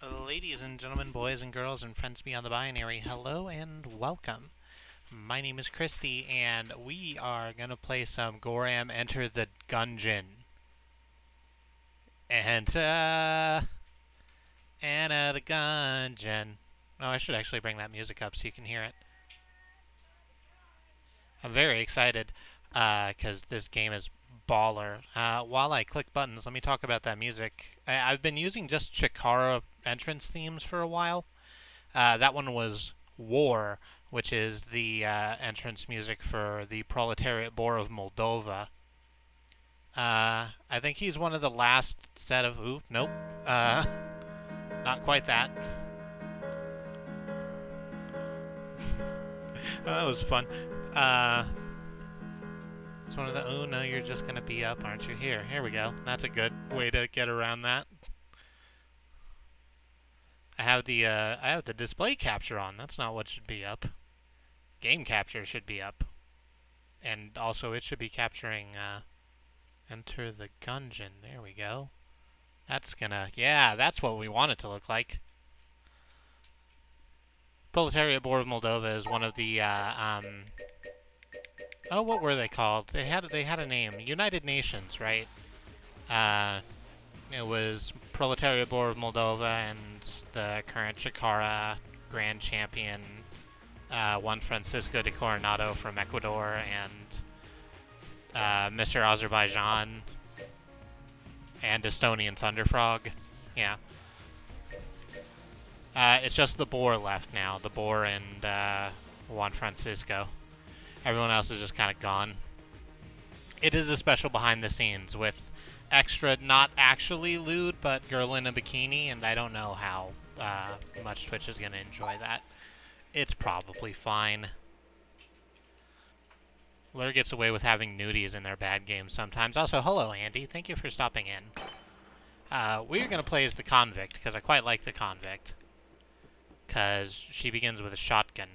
Ladies and gentlemen, boys and girls, and friends beyond the binary, hello and welcome. My name is Kristie, and we are going to play some Goram Enter the Gungeon. Enter, enter the Gungeon. Oh, I should actually bring that music up so you can hear it. I'm very excited, because this game is baller. While I click buttons, let me talk about that music. I've been using just Chikara entrance themes for a while. That one was War, which is the entrance music for the Proletariat Boar of Moldova. I think he's one of the last set of. Ooh, nope. Uh, Not quite that. That was fun. It's one of the. Oh no, you're just gonna be up, aren't you? Here we go. That's a good way to get around that. I have the display capture on. That's not what should be up. Game capture should be up, and also it should be capturing. Enter the Gungeon. There we go. Yeah, that's what we want it to look like. Proletariat Board of Moldova is one of the, oh, what were they called? They had a name. United Nations, right? It was Proletariat Board of Moldova and the current Chikara Grand Champion, Juan Francisco de Coronado from Ecuador, and Mr. Azerbaijan, and Estonian Thunderfrog. Yeah. It's just the Boar left now. The Boar and Juan Francisco. Everyone else is just kind of gone. It is a special behind the scenes with extra, not actually lewd, but girl in a bikini, and I don't know how much Twitch is going to enjoy that. It's probably fine. Lure gets away with having nudies in their bad games sometimes. Also, hello, Andy. Thank you for stopping in. We're going to play as the Convict, because I quite like the Convict. Because she begins with a shotgun.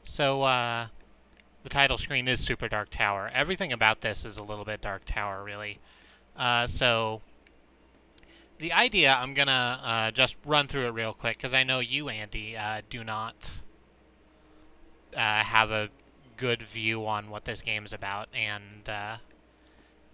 So, the title screen is Super Dark Tower. Everything about this is a little bit Dark Tower, really. So, the idea, I'm going to just run through it real quick, because I know you, Andy, do not have a good view on what this game's about, and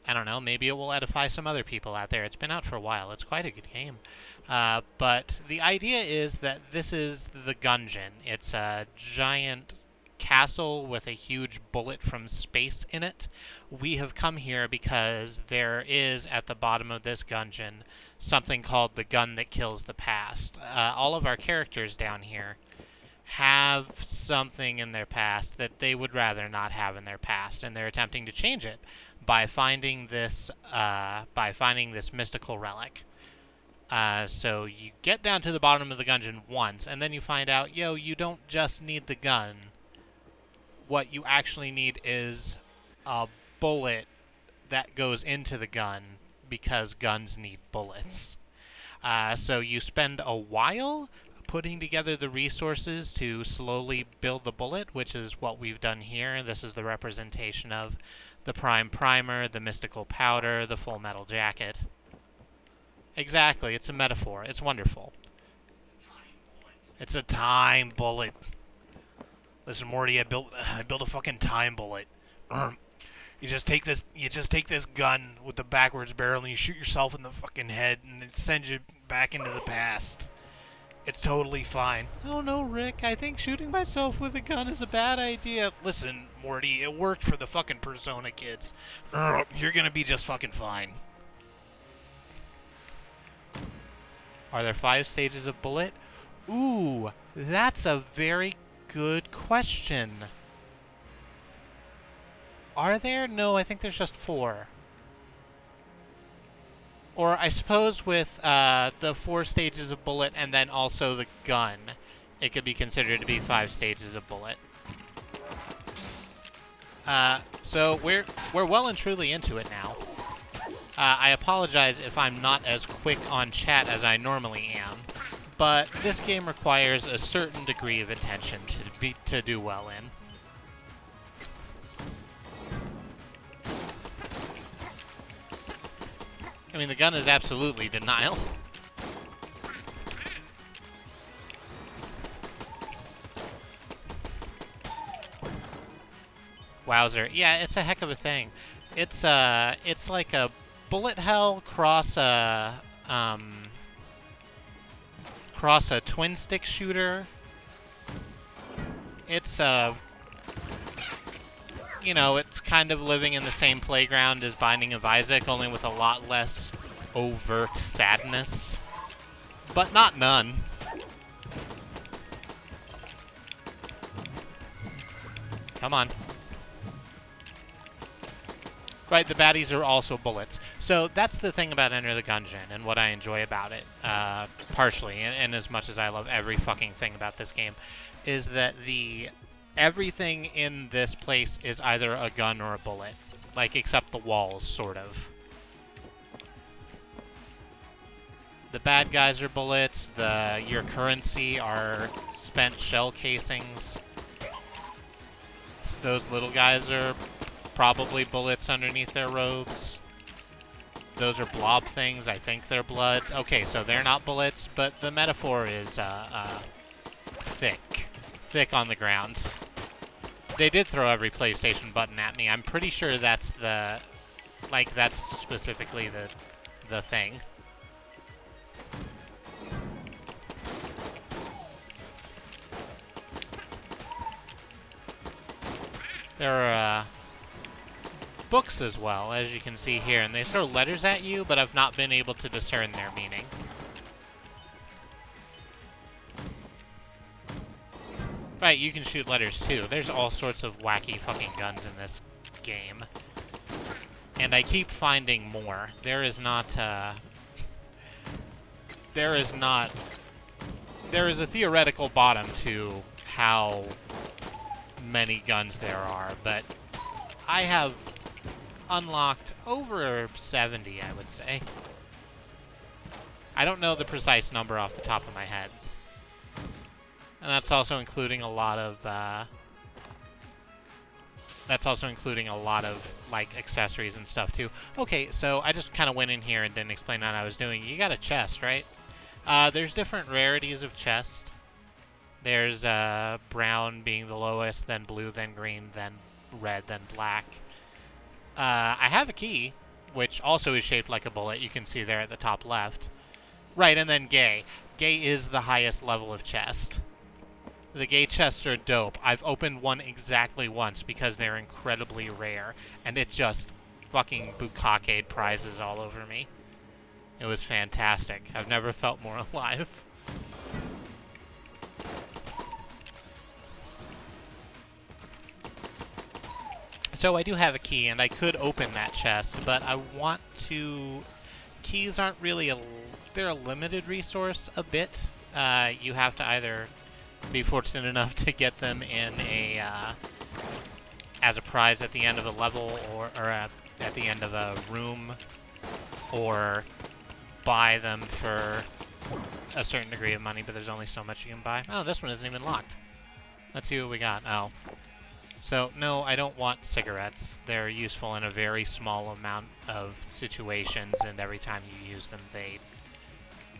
I don't know, maybe it will edify some other people out there. It's been out for a while. It's quite a good game. But the idea is that this is the Gungeon. It's a giant castle with a huge bullet from space in it. We have come here because there is, at the bottom of this Gungeon, something called the gun that kills the past. All of our characters down here have something in their past that they would rather not have in their past, and they're attempting to change it by finding this mystical relic. So you get down to the bottom of the Gungeon once, and then you find out, you don't just need the gun. What you actually need is a bullet that goes into the gun, because guns need bullets. So you spend a while putting together the resources to slowly build the bullet, which is what we've done here. This is the representation of the Prime Primer, the Mystical Powder, the Full Metal Jacket. Exactly, it's a metaphor. It's wonderful. It's a time bullet. Listen, Morty, I built a fucking time bullet. You just take this gun with the backwards barrel and you shoot yourself in the fucking head, and it sends you back into the past. It's totally fine. Oh no, Rick, I think shooting myself with a gun is a bad idea. Listen, Morty, it worked for the fucking Persona kids. You're gonna be just fucking fine. Are there 5 stages of bullet? Ooh, that's a very good question. Are there? No, I think there's just 4. Or I suppose with the 4 stages of bullet and then also the gun, it could be considered to be 5 stages of bullet. So we're well and truly into it now. I apologize if I'm not as quick on chat as I normally am, but this game requires a certain degree of attention to do well in. I mean, the gun is absolutely denial. Wowzer. Yeah, it's a heck of a thing. It's like a bullet hell cross a twin stick shooter. It's you know, it's kind of living in the same playground as Binding of Isaac, only with a lot less overt sadness. But not none. Come on. Right, the baddies are also bullets. So that's the thing about Enter the Gungeon and what I enjoy about it, partially, and as much as I love every fucking thing about this game, is that everything in this place is either a gun or a bullet. Like, except the walls, sort of. The bad guys are bullets, your currency are spent shell casings. Those little guys are probably bullets underneath their robes. Those are blob things. I think they're blood. Okay, so they're not bullets, but the metaphor is thick. Thick on the ground. They did throw every PlayStation button at me. I'm pretty sure that's that's specifically the thing. There are books as well, as you can see here, and they throw letters at you, but I've not been able to discern their meaning. Right, you can shoot letters too. There's all sorts of wacky fucking guns in this game. And I keep finding more. There is a theoretical bottom to how many guns there are, but I have unlocked over 70, I would say. I don't know the precise number off the top of my head. And that's also including a lot of like accessories and stuff too. Okay, so I just kind of went in here and didn't explain what I was doing. You got a chest, right? There's different rarities of chest. There's brown being the lowest, then blue, then green, then red, then black. I have a key, which also is shaped like a bullet. You can see there at the top left. Right, and then gay. Gay is the highest level of chest. The gay chests are dope. I've opened one exactly once because they're incredibly rare, and it just fucking bukkake prizes all over me. It was fantastic. I've never felt more alive. So I do have a key, and I could open that chest, but I want to... Keys aren't really they're a limited resource a bit. You have to either be fortunate enough to get them in as a prize at the end of a level, or at the end of a room, or buy them for a certain degree of money, but there's only so much you can buy. Oh, this one isn't even locked. Let's see what we got. Oh. So, no, I don't want cigarettes. They're useful in a very small amount of situations, and every time you use them, they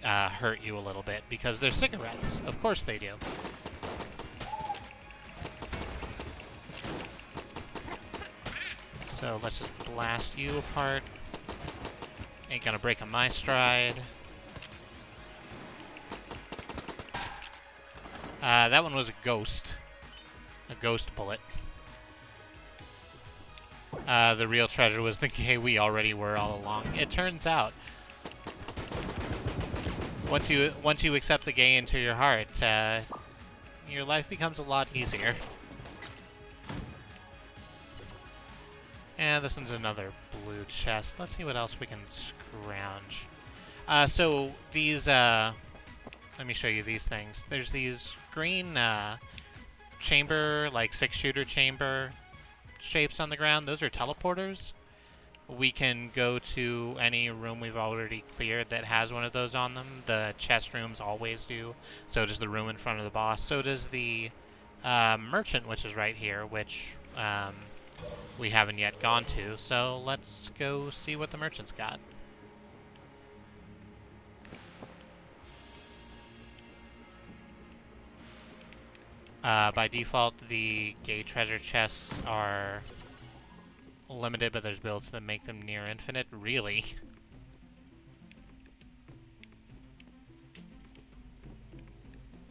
hurt you a little bit, because they're cigarettes. Of course they do. So, let's just blast you apart. Ain't gonna break on my stride. That one was a ghost. A ghost bullet. The real treasure was the gay we already were all along. It turns out, once you accept the gay into your heart, your life becomes a lot easier. And this one's another blue chest. Let's see what else we can scrounge. So these, let me show you these things. There's these green chamber, like 6-shooter chamber shapes on the ground. Those are teleporters. We can go to any room we've already cleared that has one of those on them. The chest rooms always do. So does the room in front of the boss. So does the merchant, which is right here, which we haven't yet gone to. So let's go see what the merchant's got. By default, the gay treasure chests are limited, but there's builds that make them near infinite. Really?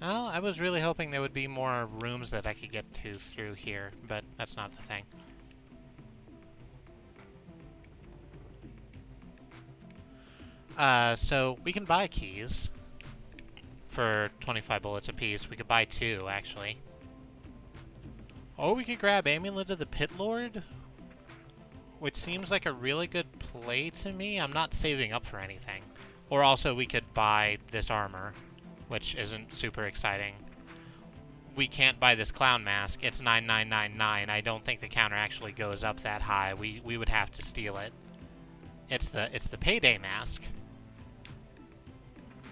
Well, I was really hoping there would be more rooms that I could get to through here, but that's not the thing. So we can buy keys for 25 bullets apiece. We could buy 2, actually. Or we could grab Amulet of the Pit Lord, which seems like a really good play to me. I'm not saving up for anything. Or also we could buy this armor, which isn't super exciting. We can't buy this clown mask. It's 9999. I don't think the counter actually goes up that high. We would have to steal it. It's the payday mask.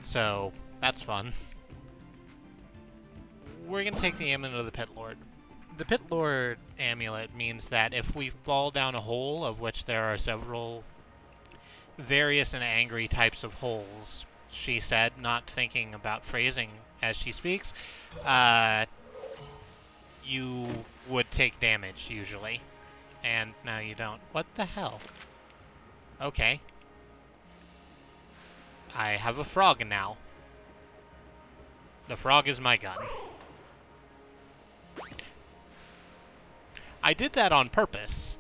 So that's fun. We're gonna take the Amulet of the Pit Lord. The Pit Lord amulet means that if we fall down a hole, of which there are several various and angry types of holes, she said, not thinking about phrasing as she speaks, you would take damage, usually. And now you don't. What the hell? Okay. I have a frog now. The frog is my gun. I did that on purpose.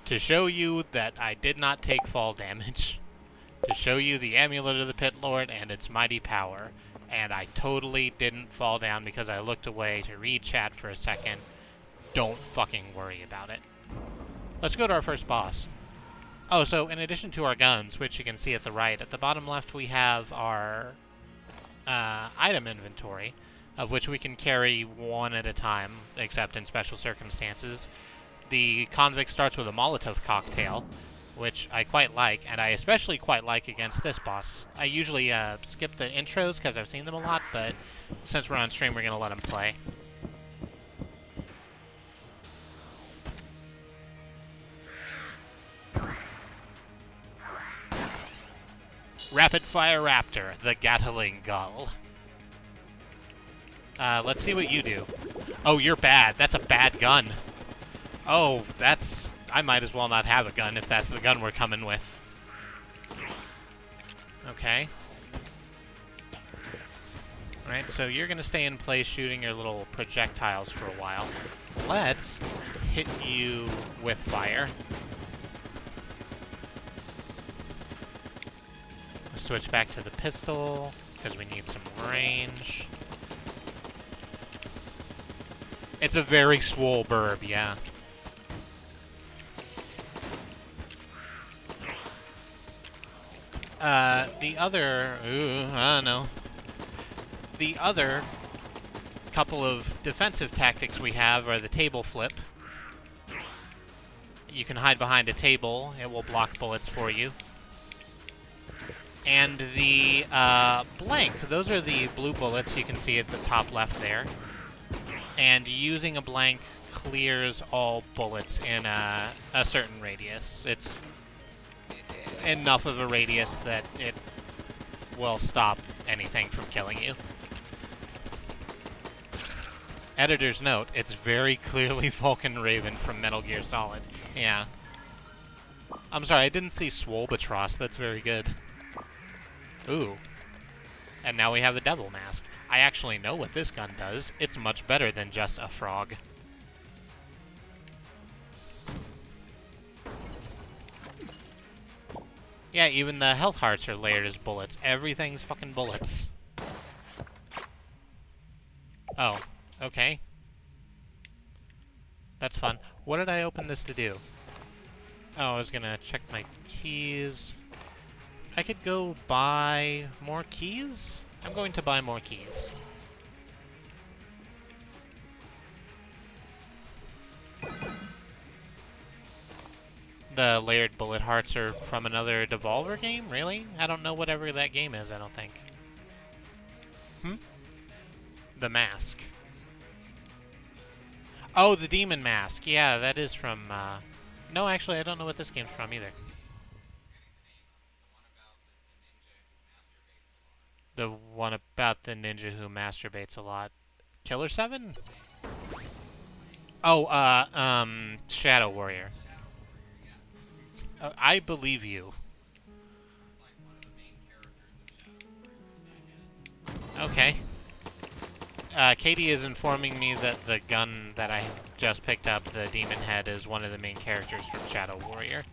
To show you that I did not take fall damage. To show you the Amulet of the Pit Lord and its mighty power. And I totally didn't fall down because I looked away to read chat for a second. Don't fucking worry about it. Let's go to our first boss. Oh, so in addition to our guns, which you can see at the right, at the bottom left we have our item inventory, of which we can carry one at a time, except in special circumstances. The convict starts with a Molotov cocktail, which I quite like, and I especially quite like against this boss. I usually skip the intros because I've seen them a lot, but since we're on stream, we're going to let him play. Rapid Fire Raptor, the Gatling Gull. Let's see what you do. Oh, you're bad. That's a bad gun. Oh, that's... I might as well not have a gun if that's the gun we're coming with. Okay. Alright, so you're gonna stay in place shooting your little projectiles for a while. Let's hit you with fire. Switch back to the pistol, because we need some range. It's a very swole burb, yeah. The other... I don't know. The other couple of defensive tactics we have are the table flip. You can hide behind a table. It will block bullets for you. And the blank, those are the blue bullets you can see at the top left there. And using a blank clears all bullets in a certain radius. It's enough of a radius that it will stop anything from killing you. Editor's note, it's very clearly Vulcan Raven from Metal Gear Solid. Yeah. I'm sorry, I didn't see Swolbatros. That's very good. Ooh. And now we have the Devil Mask. I actually know what this gun does. It's much better than just a frog. Yeah, even the health hearts are layered as bullets. Everything's fucking bullets. Oh, okay. That's fun. What did I open this to do? Oh, I was gonna check my keys. I could go buy more keys? I'm going to buy more keys. The layered bullet hearts are from another Devolver game? Really? I don't know whatever that game is, I don't think. The Mask. Oh, the Demon Mask. Yeah, that is from, No, actually, I don't know what this game's from either. The one about the ninja who masturbates a lot. Killer 7? Oh, Shadow Warrior. I believe you. Okay. Katie is informing me that the gun that I just picked up, the Demon Head, is one of the main characters from Shadow Warrior.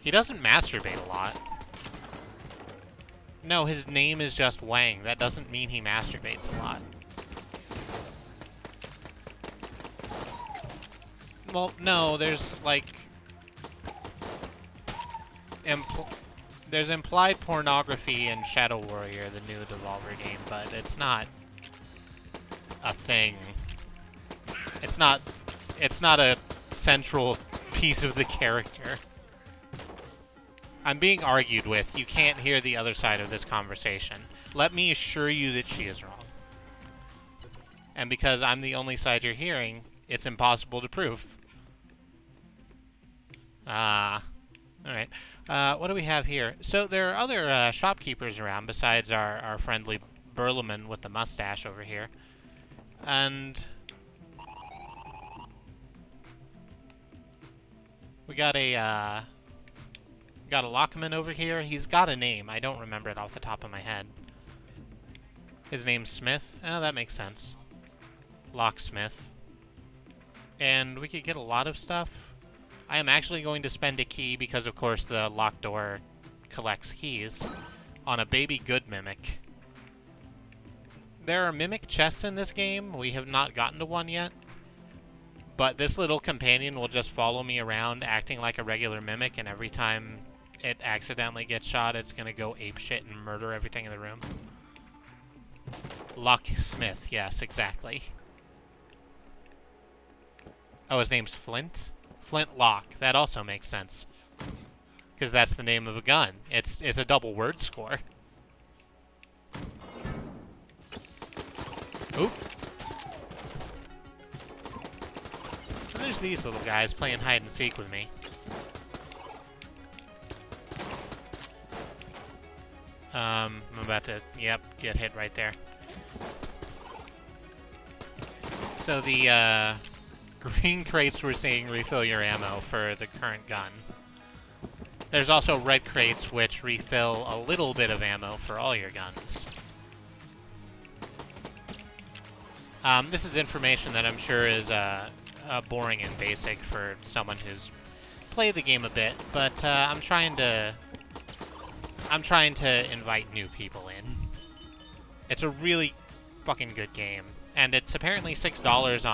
He doesn't masturbate a lot. No, his name is just Wang. That doesn't mean he masturbates a lot. Well, no, there's, like... there's implied pornography in Shadow Warrior, the new Devolver game, but it's not a thing. It's not a central piece of the character. I'm being argued with. You can't hear the other side of this conversation. Let me assure you that she is wrong. And because I'm the only side you're hearing, it's impossible to prove. Alright. What do we have here? So there are other shopkeepers around besides our friendly Burleman with the mustache over here. And we got a lockman over here. He's got a name. I don't remember it off the top of my head. His name's Smith. Oh, that makes sense. Locksmith. And we could get a lot of stuff. I am actually going to spend a key because, of course, the locked door collects keys on a baby good mimic. There are mimic chests in this game. We have not gotten to one yet. But this little companion will just follow me around acting like a regular mimic, and every time it accidentally gets shot, it's going to go apeshit and murder everything in the room. Locksmith, yes, exactly. Oh, his name's Flint? Flintlock. That also makes sense. Because that's the name of a gun. It's a double word score. Oop. And there's these little guys playing hide and seek with me. I'm about to, yep, get hit right there. So the green crates we're seeing refill your ammo for the current gun. There's also red crates which refill a little bit of ammo for all your guns. This is information that I'm sure is boring and basic for someone who's played the game a bit, but I'm trying to invite new people in. It's a really fucking good game, and it's apparently $6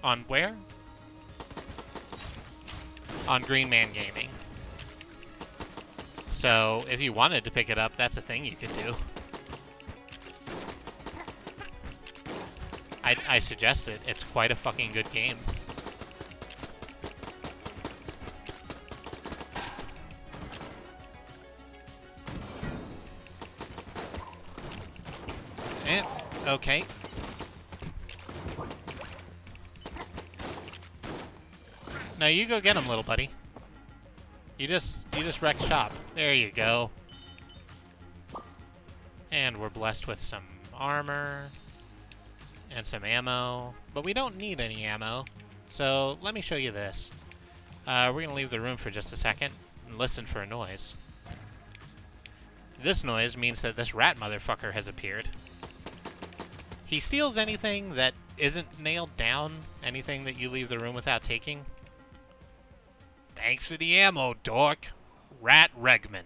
on where? On Green Man Gaming. So if you wanted to pick it up, that's a thing you could do. I suggest it. It's quite a fucking good game. And, okay. Now you go get him, little buddy. You just wrecked shop. There you go. And we're blessed with some armor and some ammo, but we don't need any ammo. So let me show you this. We're gonna leave the room for just a second and listen for a noise. This noise means that this rat motherfucker has appeared. He steals anything that isn't nailed down, anything that you leave the room without taking. Thanks for the ammo, dork. Rat Regman.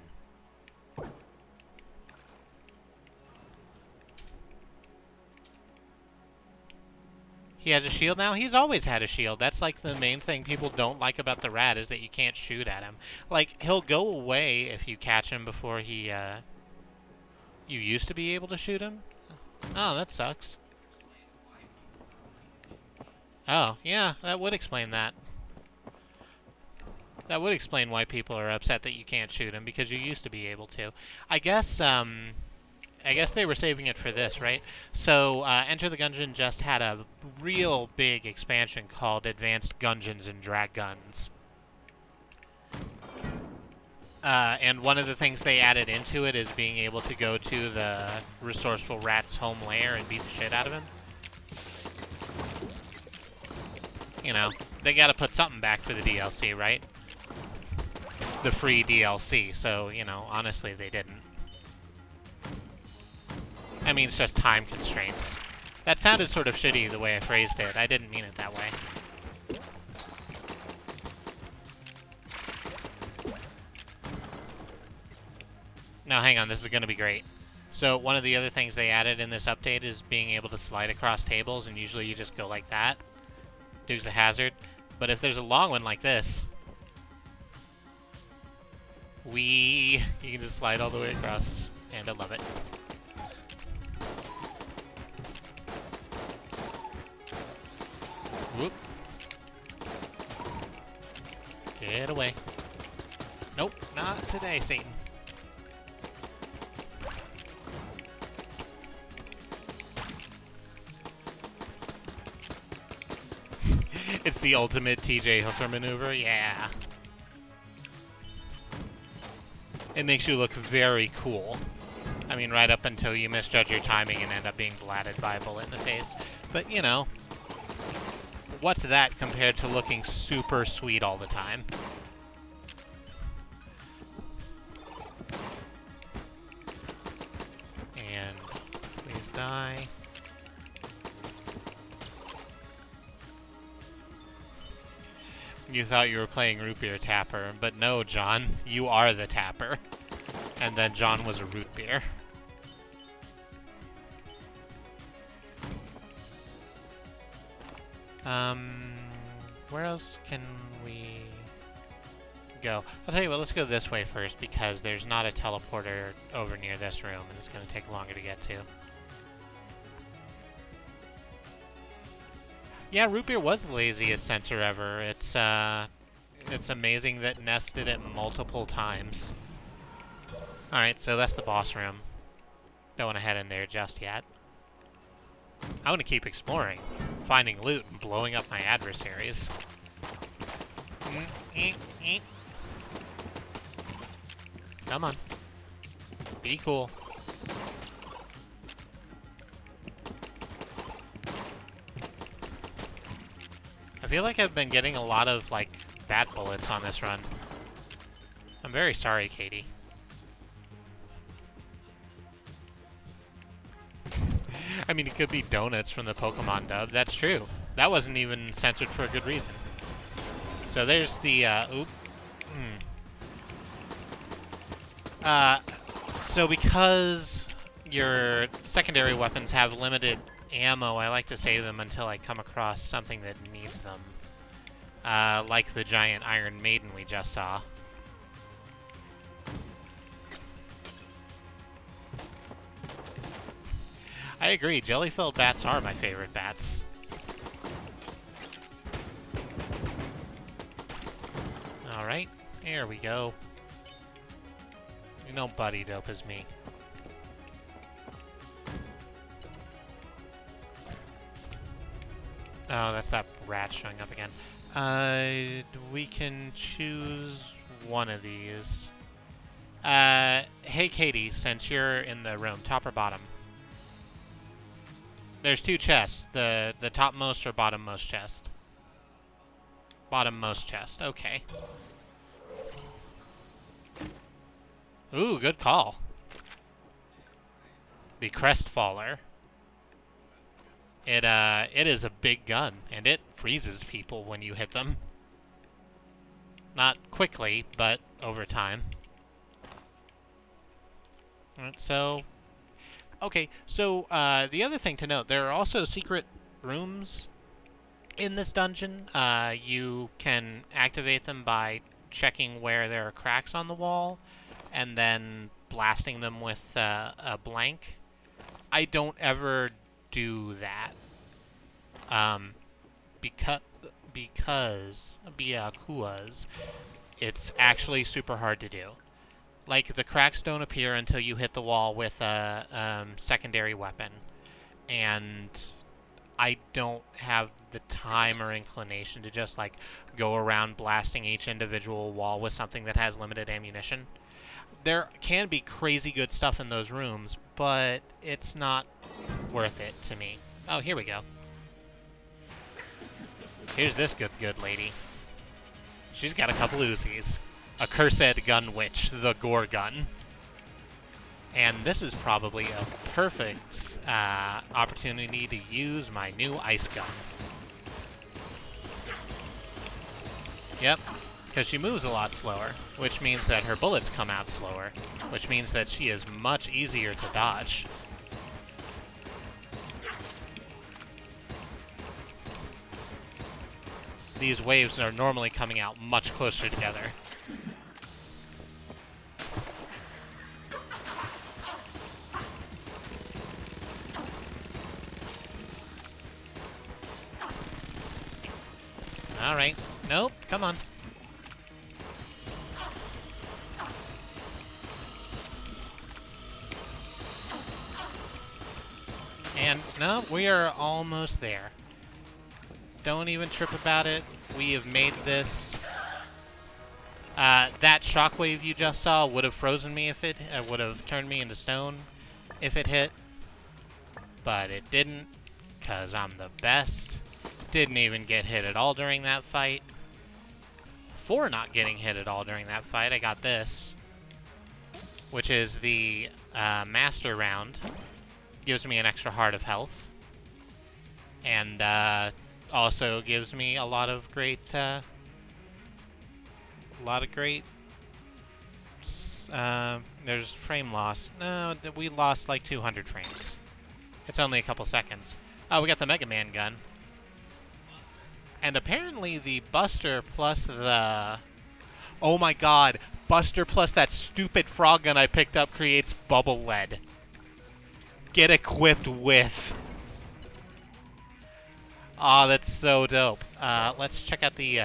He has a shield now? He's always had a shield. That's like the main thing people don't like about the rat is that you can't shoot at him. Like, he'll go away if you catch him before he, you used to be able to shoot him? Oh, that sucks. Oh, yeah, that would explain that. That would explain why people are upset that you can't shoot him, because you used to be able to. I guess they were saving it for this, right? So, Enter the Gungeon just had a real big expansion called Advanced Gungeons and Dragons. And one of the things they added into it is being able to go to the resourceful rat's home lair and beat the shit out of him. You know, they gotta put something back for the DLC, right? The free DLC, so, you know, honestly, they didn't. I mean, it's just time constraints. That sounded sort of shitty the way I phrased it. I didn't mean it that way. Now, hang on, this is going to be great. So, one of the other things they added in this update is being able to slide across tables, and usually you just go like that. Dukes of Hazzard. But if there's a long one like this, you can just slide all the way across, and I love it. Whoop. Get away. Nope, not today, Satan. It's the ultimate TJ Hooker maneuver, yeah. It makes you look very cool. I mean, right up until you misjudge your timing and end up being blatted by a bullet in the face. But, you know, what's that compared to looking super sweet all the time? And please die. You thought you were playing Root Beer Tapper, but no, John, you are the Tapper. And then John was a root beer. Where else can we go? I'll tell you what, let's go this way first, because there's not a teleporter over near this room, and it's going to take longer to get to. Yeah, Root Beer was the laziest sensor ever. It's amazing that Ness did it multiple times. Alright, so that's the boss room. Don't want to head in there just yet. I want to keep exploring, finding loot, and blowing up my adversaries. Come on. Be cool. I feel like I've been getting a lot of, like, bat bullets on this run. I'm very sorry, Katie. I mean, it could be donuts from the Pokemon dub. That's true. That wasn't even censored for a good reason. So there's the, so because your secondary weapons have limited ammo, I like to save them until I come across something that needs them. Like the giant Iron Maiden we just saw. I agree, jelly-filled bats are my favorite bats. Alright, here we go. You know buddy dope is me. Oh, that's that rat showing up again. We can choose one of these. Hey Katie, since you're in the room, top or bottom? There's two chests, the topmost or bottommost chest? Bottommost chest, okay. Ooh, good call. The Crestfaller. It is a big gun, and it freezes people when you hit them. Not quickly, but over time. Alright, so... Okay, so, the other thing to note, there are also secret rooms in this dungeon. You can activate them by checking where there are cracks on the wall, and then blasting them with a blank. I don't ever do that. Because it's actually super hard to do. Like, the cracks don't appear until you hit the wall with a secondary weapon. And I don't have the time or inclination to just, like, go around blasting each individual wall with something that has limited ammunition. There can be crazy good stuff in those rooms, but it's not worth it to me. Oh, here we go. Here's this good lady. She's got a couple Uzis. A cursed gun witch, the gore gun. And this is probably a perfect opportunity to use my new ice gun. Yep, because she moves a lot slower, which means that her bullets come out slower, which means that she is much easier to dodge. These waves are normally coming out much closer together. Alright. Nope, come on. And, no, we are almost there. Don't even trip about it. We have made this. That shockwave you just saw would have frozen me if it would have turned me into stone if it hit. But it didn't, because I'm the best. Didn't even get hit at all during that fight. For not getting hit at all during that fight, I got this, which is the master round. Gives me an extra heart of health. And, also gives me a lot of great, there's frame loss. No, we lost like 200 frames. It's only a couple seconds. Oh, we got the Mega Man gun. And apparently the Buster plus the... Oh my god, Buster plus that stupid frog gun I picked up creates bubble lead. Get equipped with... Aw, that's so dope. Let's check out the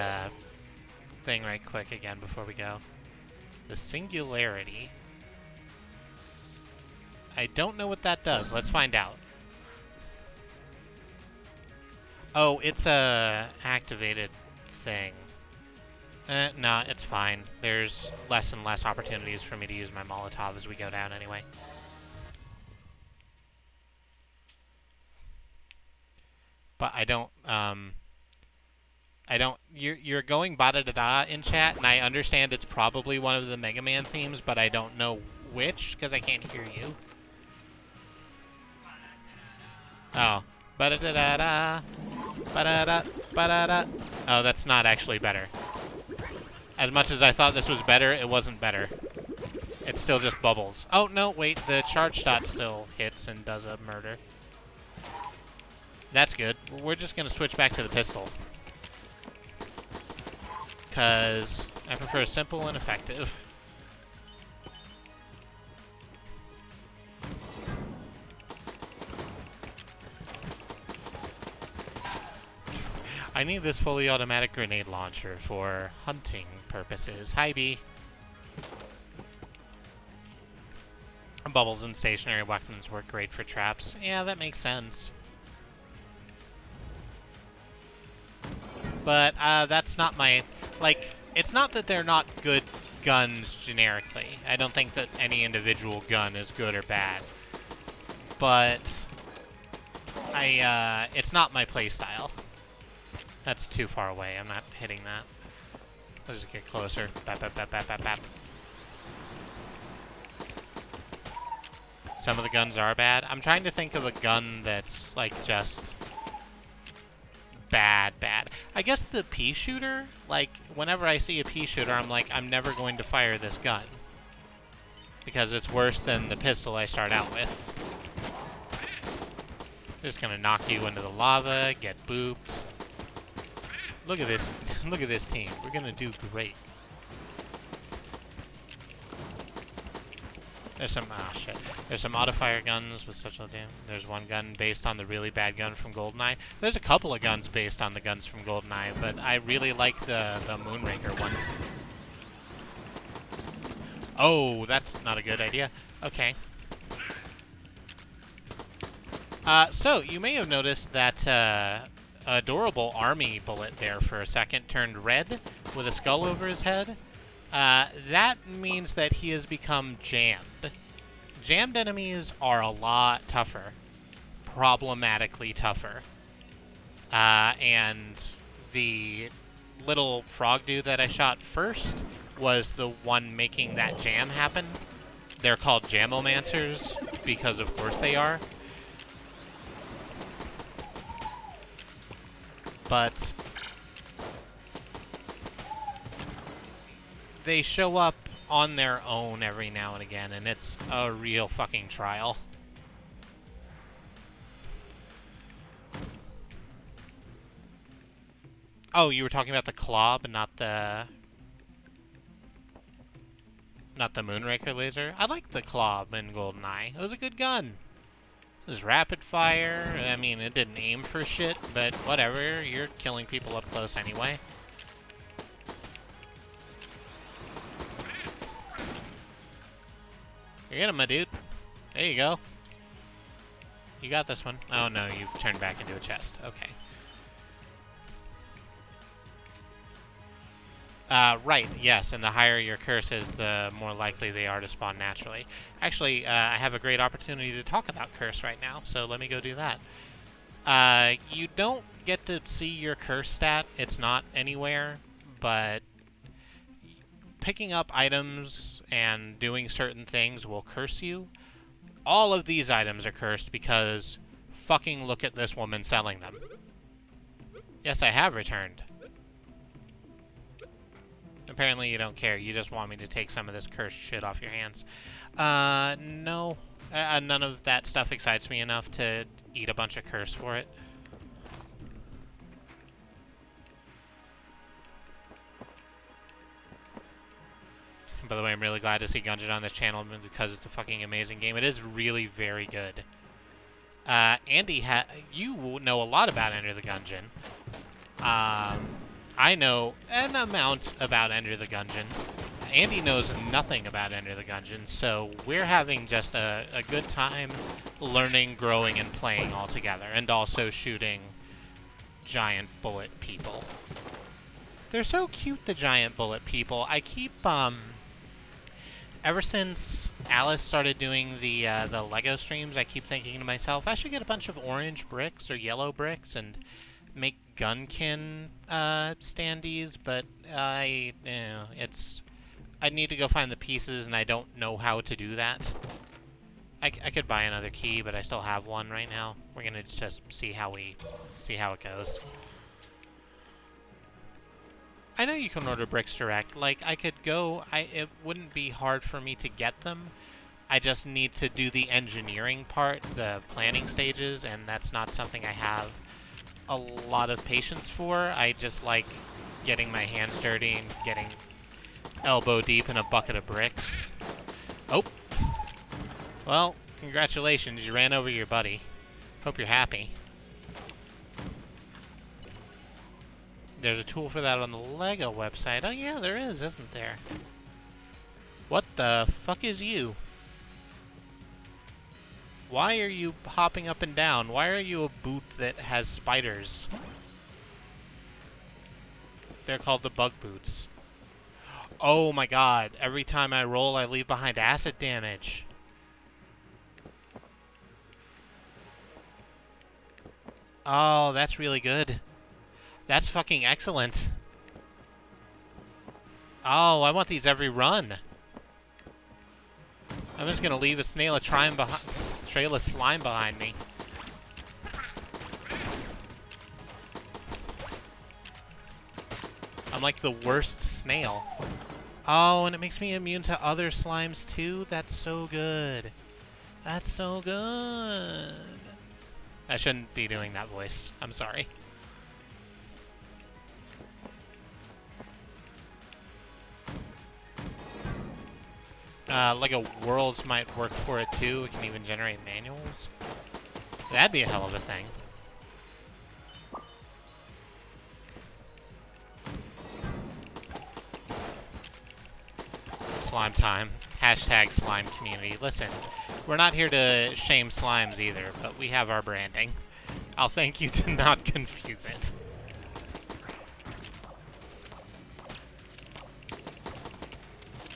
thing right quick again before we go. The Singularity. I don't know what that does. Let's find out. Oh, it's a activated thing. No, it's fine. There's less and less opportunities for me to use my Molotov as we go down anyway. But I don't, you're going ba-da-da-da in chat, and I understand it's probably one of the Mega Man themes, but I don't know which, because I can't hear you. Oh. Ba-da-da-da-da. Ba-da-da. Ba-da-da. Oh, that's not actually better. As much as I thought this was better, it wasn't better. It's still just bubbles. Oh, no, wait. The charge shot still hits and does a murder. That's good. We're just going to switch back to the pistol. Because I prefer simple and effective. I need this fully automatic grenade launcher for hunting purposes. Hi, B. Bubbles and stationary weapons work great for traps. Yeah, that makes sense. But that's not my... Like, it's not that they're not good guns generically. I don't think that any individual gun is good or bad. But it's not my playstyle. That's too far away. I'm not hitting that. Let's just get closer. Bap, bap, bap, bap, bap, bap. Some of the guns are bad. I'm trying to think of a gun that's, like, just bad. I guess the pea shooter, like, whenever I see a pea shooter, I'm like, I'm never going to fire this gun. Because it's worse than the pistol I start out with. Just gonna knock you into the lava, get booped. Look at this. Look at this team. We're gonna do great. There's some shit. There's some auto-fire guns with such a damage. There's one gun based on the really bad gun from GoldenEye. There's a couple of guns based on the guns from GoldenEye, but I really like the Moonraker one. Oh, that's not a good idea. Okay. So, you may have noticed that adorable army bullet there for a second turned red with a skull over his head. That means that he has become jammed. Jammed enemies are a lot tougher. Problematically tougher. And the little frog dude that I shot first was the one making that jam happen. They're called jamomancers because of course they are. But they show up on their own every now and again, and it's a real fucking trial. Oh, you were talking about the claw, but not the Moonraker laser? I like the claw in GoldenEye. It was a good gun. It was rapid fire. I mean, it didn't aim for shit, but whatever. You're killing people up close anyway. You get him, my dude. There you go. You got this one. Oh no, you turned back into a chest. Okay. Right, yes, and the higher your curse is, the more likely they are to spawn naturally. Actually, I have a great opportunity to talk about curse right now, so let me go do that. You don't get to see your curse stat. It's not anywhere, but picking up items and doing certain things will curse you. All of these items are cursed because fucking look at this woman selling them. Yes, I have returned. Apparently you don't care. You just want me to take some of this cursed shit off your hands. No. None of that stuff excites me enough to eat a bunch of curse for it. By the way, I'm really glad to see Gungeon on this channel because it's a fucking amazing game. It is really very good. Andy, you know a lot about Enter the Gungeon. I know an amount about Enter the Gungeon. Andy knows nothing about Enter the Gungeon, so we're having just a good time learning, growing, and playing all together, and also shooting giant bullet people. They're so cute, the giant bullet people. I keep, ever since Alice started doing the Lego streams, I keep thinking to myself, I should get a bunch of orange bricks or yellow bricks and make Gungeon standees, but I need to go find the pieces, and I don't know how to do that. I could buy another key, but I still have one right now. We're gonna just see how it goes. I know you can order bricks direct. Like, I could go, it wouldn't be hard for me to get them. I just need to do the engineering part, the planning stages, and that's not something I have a lot of patience for. I just like getting my hands dirty and getting elbow deep in a bucket of bricks. Oh. Well, congratulations, you ran over your buddy. Hope you're happy. There's a tool for that on the LEGO website. Oh yeah, there is, isn't there? What the fuck is you? Why are you hopping up and down? Why are you a boot that has spiders? They're called the bug boots. Oh my god, every time I roll, I leave behind acid damage. Oh, that's really good. That's fucking excellent. Oh, I want these every run. I'm just gonna leave a trail of slime behind me. I'm like the worst snail. Oh, and it makes me immune to other slimes too? That's so good. That's so good. I shouldn't be doing that voice. I'm sorry. Lego Worlds might work for it too. It can even generate manuals. That'd be a hell of a thing. Slime time. Hashtag slime community. Listen, We're not here to shame slimes either, but we have our branding. I'll thank you to not confuse it.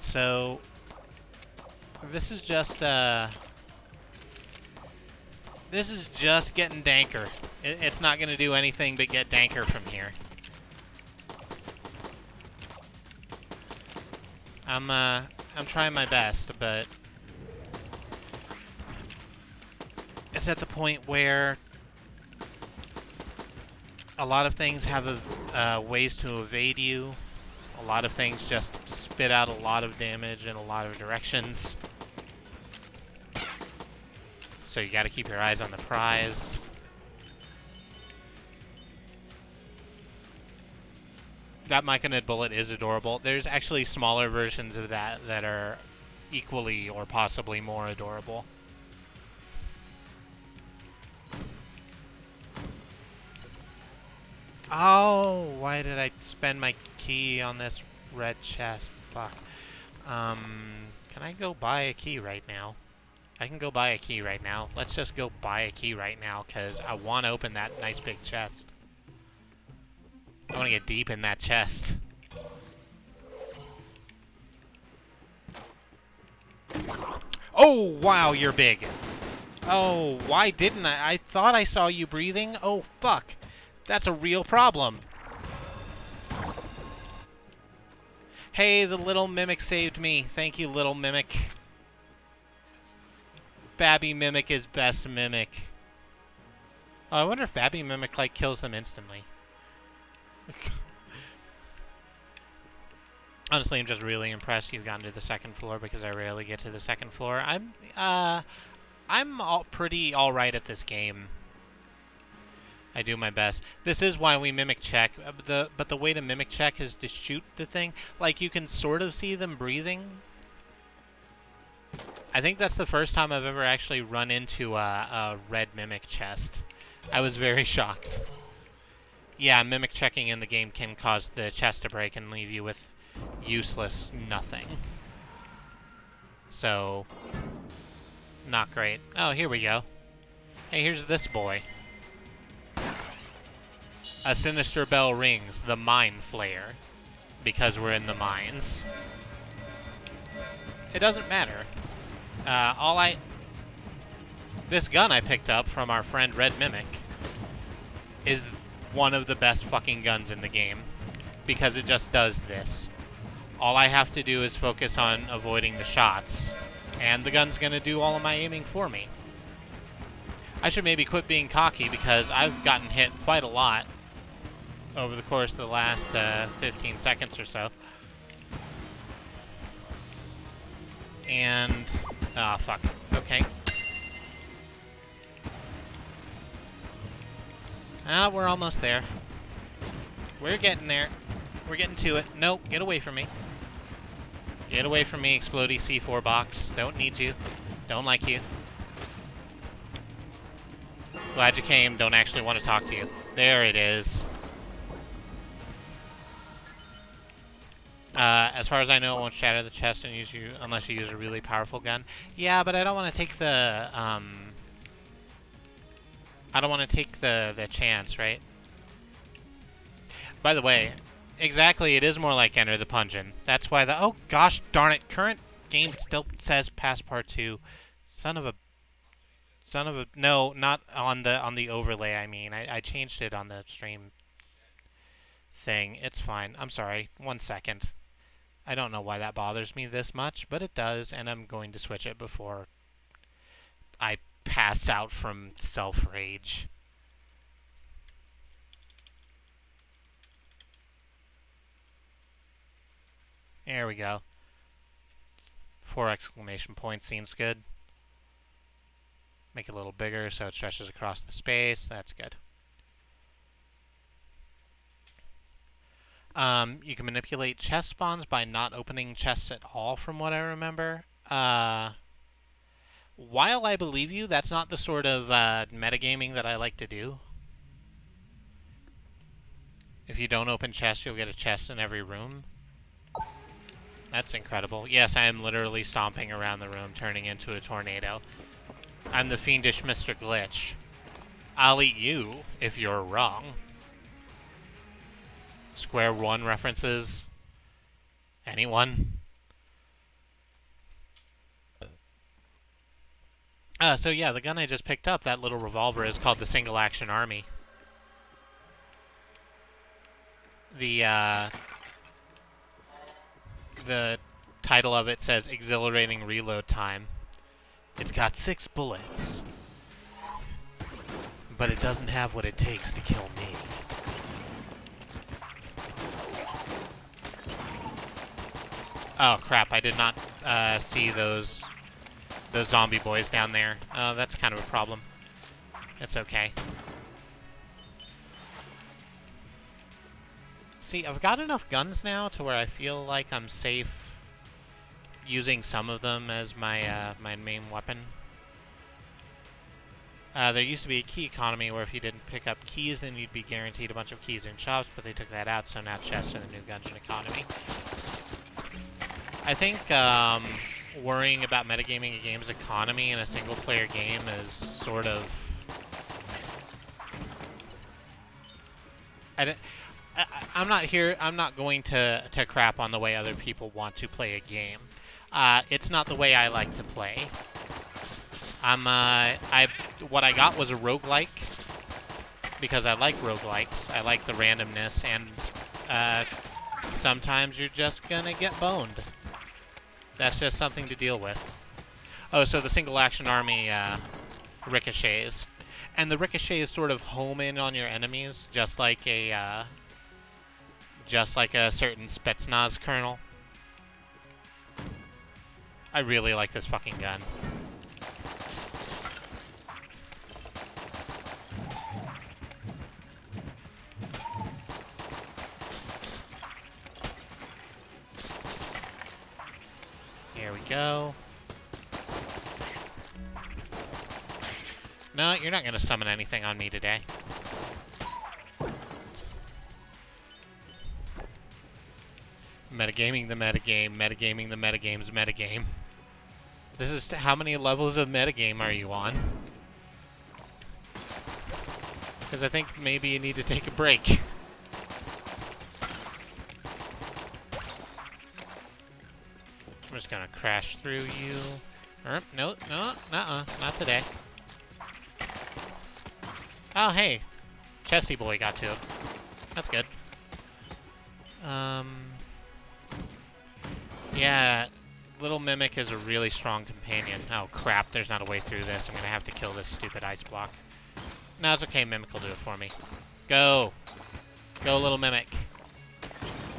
So, this is just getting danker. It's not going to do anything but get danker from here. I'm trying my best, but it's at the point where a lot of things have ways to evade you. A lot of things just spit out a lot of damage in a lot of directions. So you gotta keep your eyes on the prize. That Myconid bullet is adorable. There's actually smaller versions of that that are equally or possibly more adorable. Oh, why did I spend my key on this red chest? Fuck. Can I go buy a key right now? I can go buy a key right now. Let's just go buy a key right now, because I want to open that nice big chest. I want to get deep in that chest. Oh, wow, you're big. Oh, why didn't I? I thought I saw you breathing. Oh, fuck. That's a real problem. Hey, the little mimic saved me. Thank you, little mimic. Babby Mimic is best mimic. Oh, I wonder if Babby Mimic, like, kills them instantly. Honestly, I'm just really impressed you've gotten to the second floor, because I rarely get to the second floor. I'm pretty alright at this game. I do my best. This is why we mimic check. But the way to mimic check is to shoot the thing. Like, you can sort of see them breathing. I think that's the first time I've ever actually run into a red mimic chest. I was very shocked. Yeah, mimic checking in the game can cause the chest to break and leave you with useless nothing. So, not great. Oh, here we go. Hey, here's this boy. A sinister bell rings, the mine flayer, because we're in the mines. It doesn't matter. This gun I picked up from our friend Red Mimic is one of the best fucking guns in the game, because it just does this. All I have to do is focus on avoiding the shots, and the gun's gonna do all of my aiming for me. I should maybe quit being cocky, because I've gotten hit quite a lot over the course of the last 15 seconds or so. And... ah, fuck. Okay. Ah, we're almost there. We're getting there. We're getting to it. Nope, get away from me. Get away from me, explodey C4 box. Don't need you. Don't like you. Glad you came. Don't actually want to talk to you. There it is. As far as I know, it won't shatter the chest and unless you use a really powerful gun. Yeah, but I don't want to take the, I don't want to take the chance, right? By the way, exactly, it is more like Enter the Pungeon. That's why oh gosh darn it, current game still says past part 2. Son of a, no, not on the overlay, I mean. I changed it on the stream thing. It's fine. I'm sorry. 1 second. I don't know why that bothers me this much, but it does, and I'm going to switch it before I pass out from self-rage. There we go. 4 exclamation points seems good. Make it a little bigger so it stretches across the space. That's good. You can manipulate chest spawns by not opening chests at all, from what I remember. While I believe you, that's not the sort of metagaming that I like to do. If you don't open chests, you'll get a chest in every room. That's incredible. Yes, I am literally stomping around the room, turning into a tornado. I'm the fiendish Mr. Glitch. I'll eat you if you're wrong. Square One references. Anyone? So yeah, the gun I just picked up, that little revolver, is called the Single Action Army. The title of it says Exhilarating Reload Time. It's got 6 bullets, but it doesn't have what it takes to kill me. Oh crap, I did not see those zombie boys down there. That's kind of a problem. It's okay. See, I've got enough guns now to where I feel like I'm safe using some of them as my my main weapon. There used to be a key economy where if you didn't pick up keys, then you'd be guaranteed a bunch of keys in shops, but they took that out, so now chests are the new Gungeon economy. I think worrying about metagaming a game's economy in a single-player game is sort of... I'm not going to crap on the way other people want to play a game. It's not the way I like to play. What I got was a roguelike, because I like roguelikes. I like the randomness, and sometimes you're just gonna get boned. That's just something to deal with. Oh, so the Single Action Army ricochets. And the ricochets sort of home in on your enemies, just like a certain Spetsnaz colonel. I really like this fucking gun. Here we go. No, you're not going to summon anything on me today. Metagaming the metagame, metagaming the metagame's metagame. This is how many levels of metagame are you on? Because I think maybe you need to take a break. I'm just gonna crash through you. No, not today. Oh, hey. Chesty boy got to. That's good. Yeah, Little Mimic is a really strong companion. Oh, crap, there's not a way through this. I'm gonna have to kill this stupid ice block. No, it's okay, Mimic will do it for me. Go! Go, Little Mimic.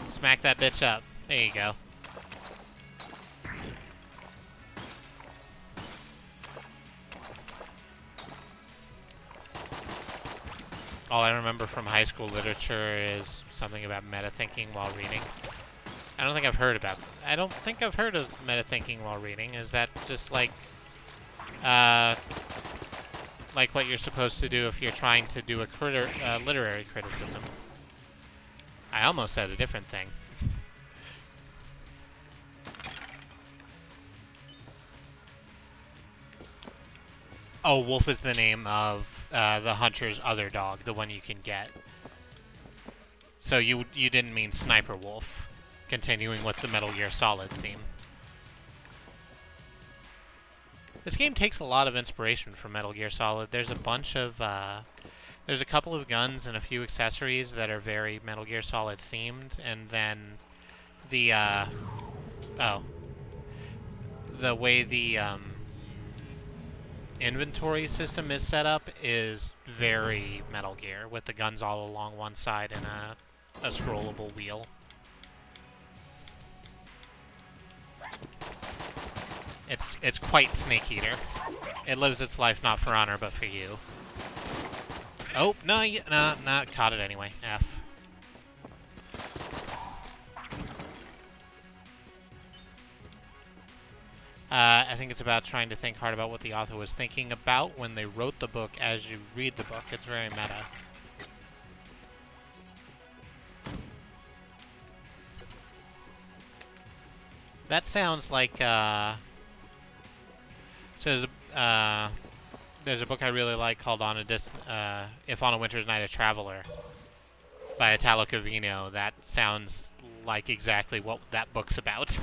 Smack that bitch up. There you go. All I remember from high school literature is something about meta-thinking while reading. I don't think I've heard of meta-thinking while reading. Is that just like what you're supposed to do if you're trying to do a literary criticism? I almost said a different thing. Oh, Wolf is the name of the hunter's other dog, the one you can get. So you didn't mean Sniper Wolf. Continuing with the Metal Gear Solid theme. This game takes a lot of inspiration from Metal Gear Solid. There's a bunch of, there's a couple of guns and a few accessories that are very Metal Gear Solid themed, and then the, the way the, inventory system is set up is very Metal Gear, with the guns all along one side and a scrollable wheel. It's quite Snake Eater. It lives its life not for honor, but for you. Oh, no, caught it anyway. F. I think it's about trying to think hard about what the author was thinking about when they wrote the book as you read the book. It's very meta. That sounds like, so there's a book I really like called If on a Winter's Night a Traveler by Italo Calvino. That sounds like exactly what that book's about.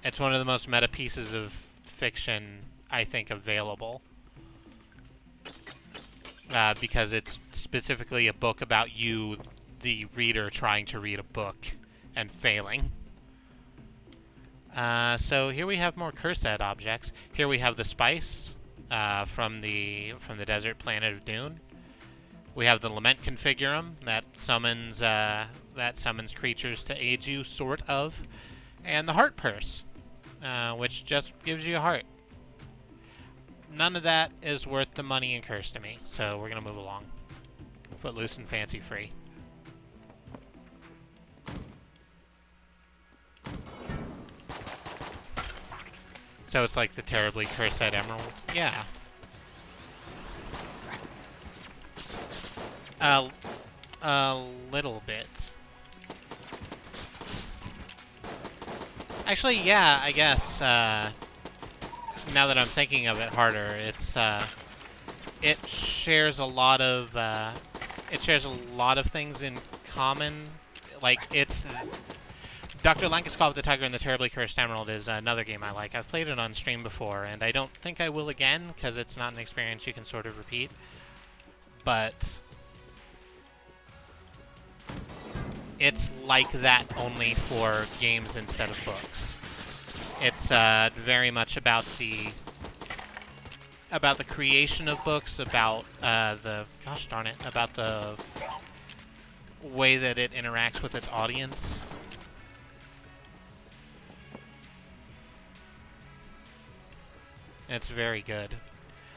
It's one of the most meta pieces of fiction I think available. Because it's specifically a book about you, the reader, trying to read a book and failing. So here we have more cursed objects. Here we have the spice from the desert planet of Dune. We have the Lament Configurum that summons creatures to aid you, sort of, and the Heart Purse, which just gives you a heart. None of that is worth the money and curse to me, so we're gonna move along. Footloose and fancy free. So it's like the terribly cursed emerald? Yeah. A little bit. Actually, yeah, I guess, now that I'm thinking of it harder, it shares a lot of things in common. Like, it's Dr. Lankeskov the Tiger and the Terribly Cursed Emerald is another game I like. I've played it on stream before, and I don't think I will again, because it's not an experience you can sort of repeat. But it's like that only for games instead of books. It's very much about the creation of books, about about the way that it interacts with its audience. It's very good.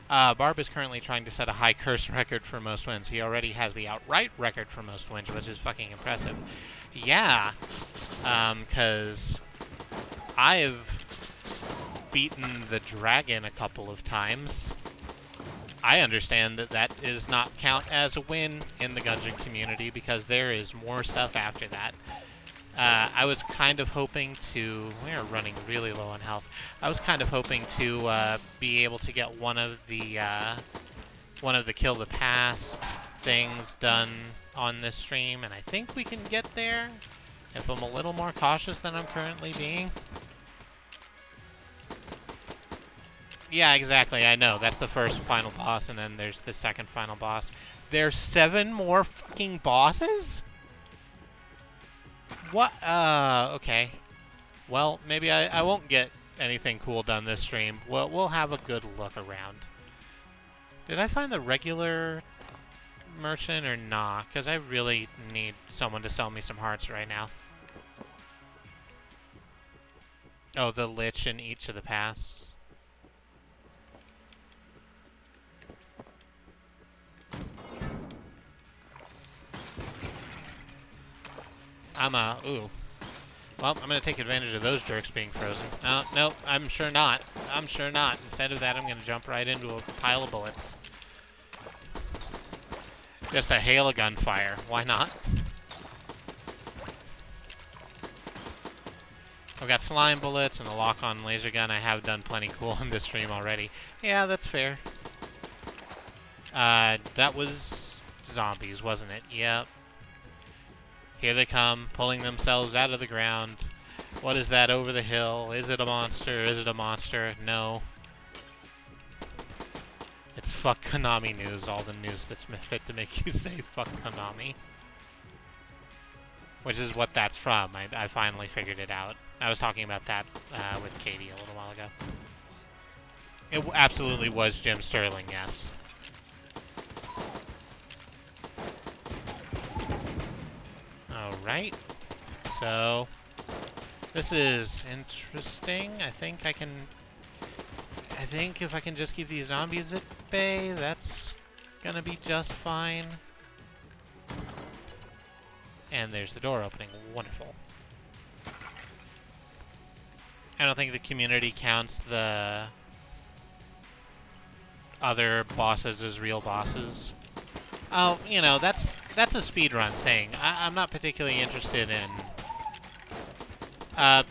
Barb is currently trying to set a high curse record for most wins. He already has the outright record for most wins, which is fucking impressive. Yeah, because I've beaten the dragon a couple of times. I understand that that does not count as a win in the Gungeon community because there is more stuff after that. I was kind of hoping to... We're running really low on health. I was kind of hoping to be able to get one of the Kill the Past things done on this stream, and I think we can get there if I'm a little more cautious than I'm currently being. Yeah, exactly, I know. That's the first final boss, and then there's the second final boss. There's 7 more fucking bosses? What? Okay. Well, maybe I won't get anything cool done this stream. We'll have a good look around. Did I find the regular merchant or not? Because I really need someone to sell me some hearts right now. Oh, the Lich in each of the paths. Ooh. Well, I'm gonna take advantage of those jerks being frozen. No, I'm sure not. I'm sure not. Instead of that, I'm gonna jump right into a pile of bullets. Just a hail of gunfire. Why not? I've got slime bullets and a lock-on laser gun. I have done plenty cool in this stream already. Yeah, that's fair. That was zombies, wasn't it? Yep. Here they come, pulling themselves out of the ground. What is that over the hill? Is it a monster? Is it a monster? No. It's fuck Konami news, all the news that's fit to make you say fuck Konami. Which is what that's from. I finally figured it out. I was talking about that with Katie a little while ago. It absolutely was Jim Sterling, yes. Alright, so this is interesting. I think if I can just keep these zombies at bay, that's gonna be just fine. And there's the door opening. Wonderful. I don't think the community counts the other bosses as real bosses. Oh, you know, that's a speedrun thing. I'm not particularly interested in Uh,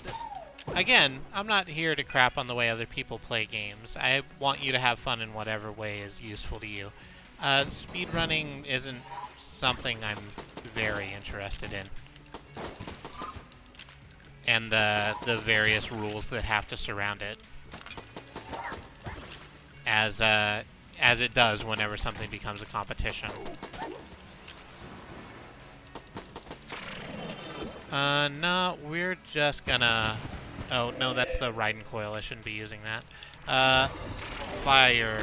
Again, I'm not here to crap on the way other people play games. I want you to have fun in whatever way is useful to you. Speedrunning isn't something I'm very interested in. And the various rules that have to surround it. As it does whenever something becomes a competition. No, we're just gonna... Oh, no, that's the Raiden coil. I shouldn't be using that. Fire...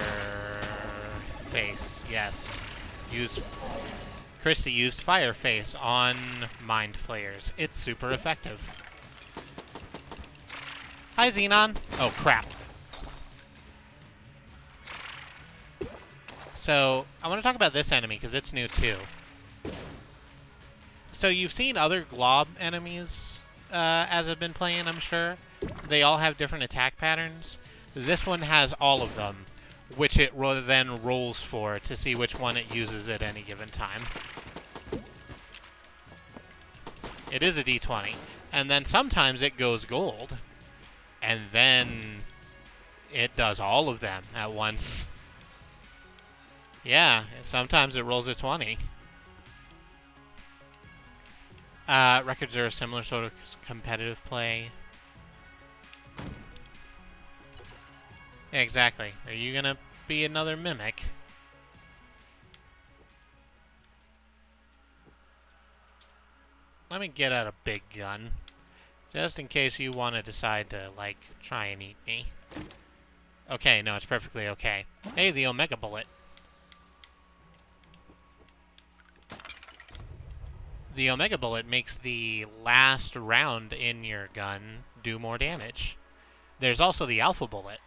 Face, yes. Kristie used Fire Face on Mind Flayers. It's super effective. Hi, Xenon. Oh, crap. So, I want to talk about this enemy, because it's new, too. So, you've seen other glob enemies as I've been playing, I'm sure. They all have different attack patterns. This one has all of them, which it then rolls for to see which one it uses at any given time. It is a D20. And then sometimes it goes gold, and then it does all of them at once. Yeah, sometimes it rolls a 20. Records are a similar sort of competitive play. Yeah, exactly. Are you gonna be another mimic? Let me get out a big gun. Just in case you want to decide to, like, try and eat me. Okay, no, it's perfectly okay. Hey, the Omega Bullet. The Omega Bullet makes the last round in your gun do more damage. There's also the Alpha Bullet.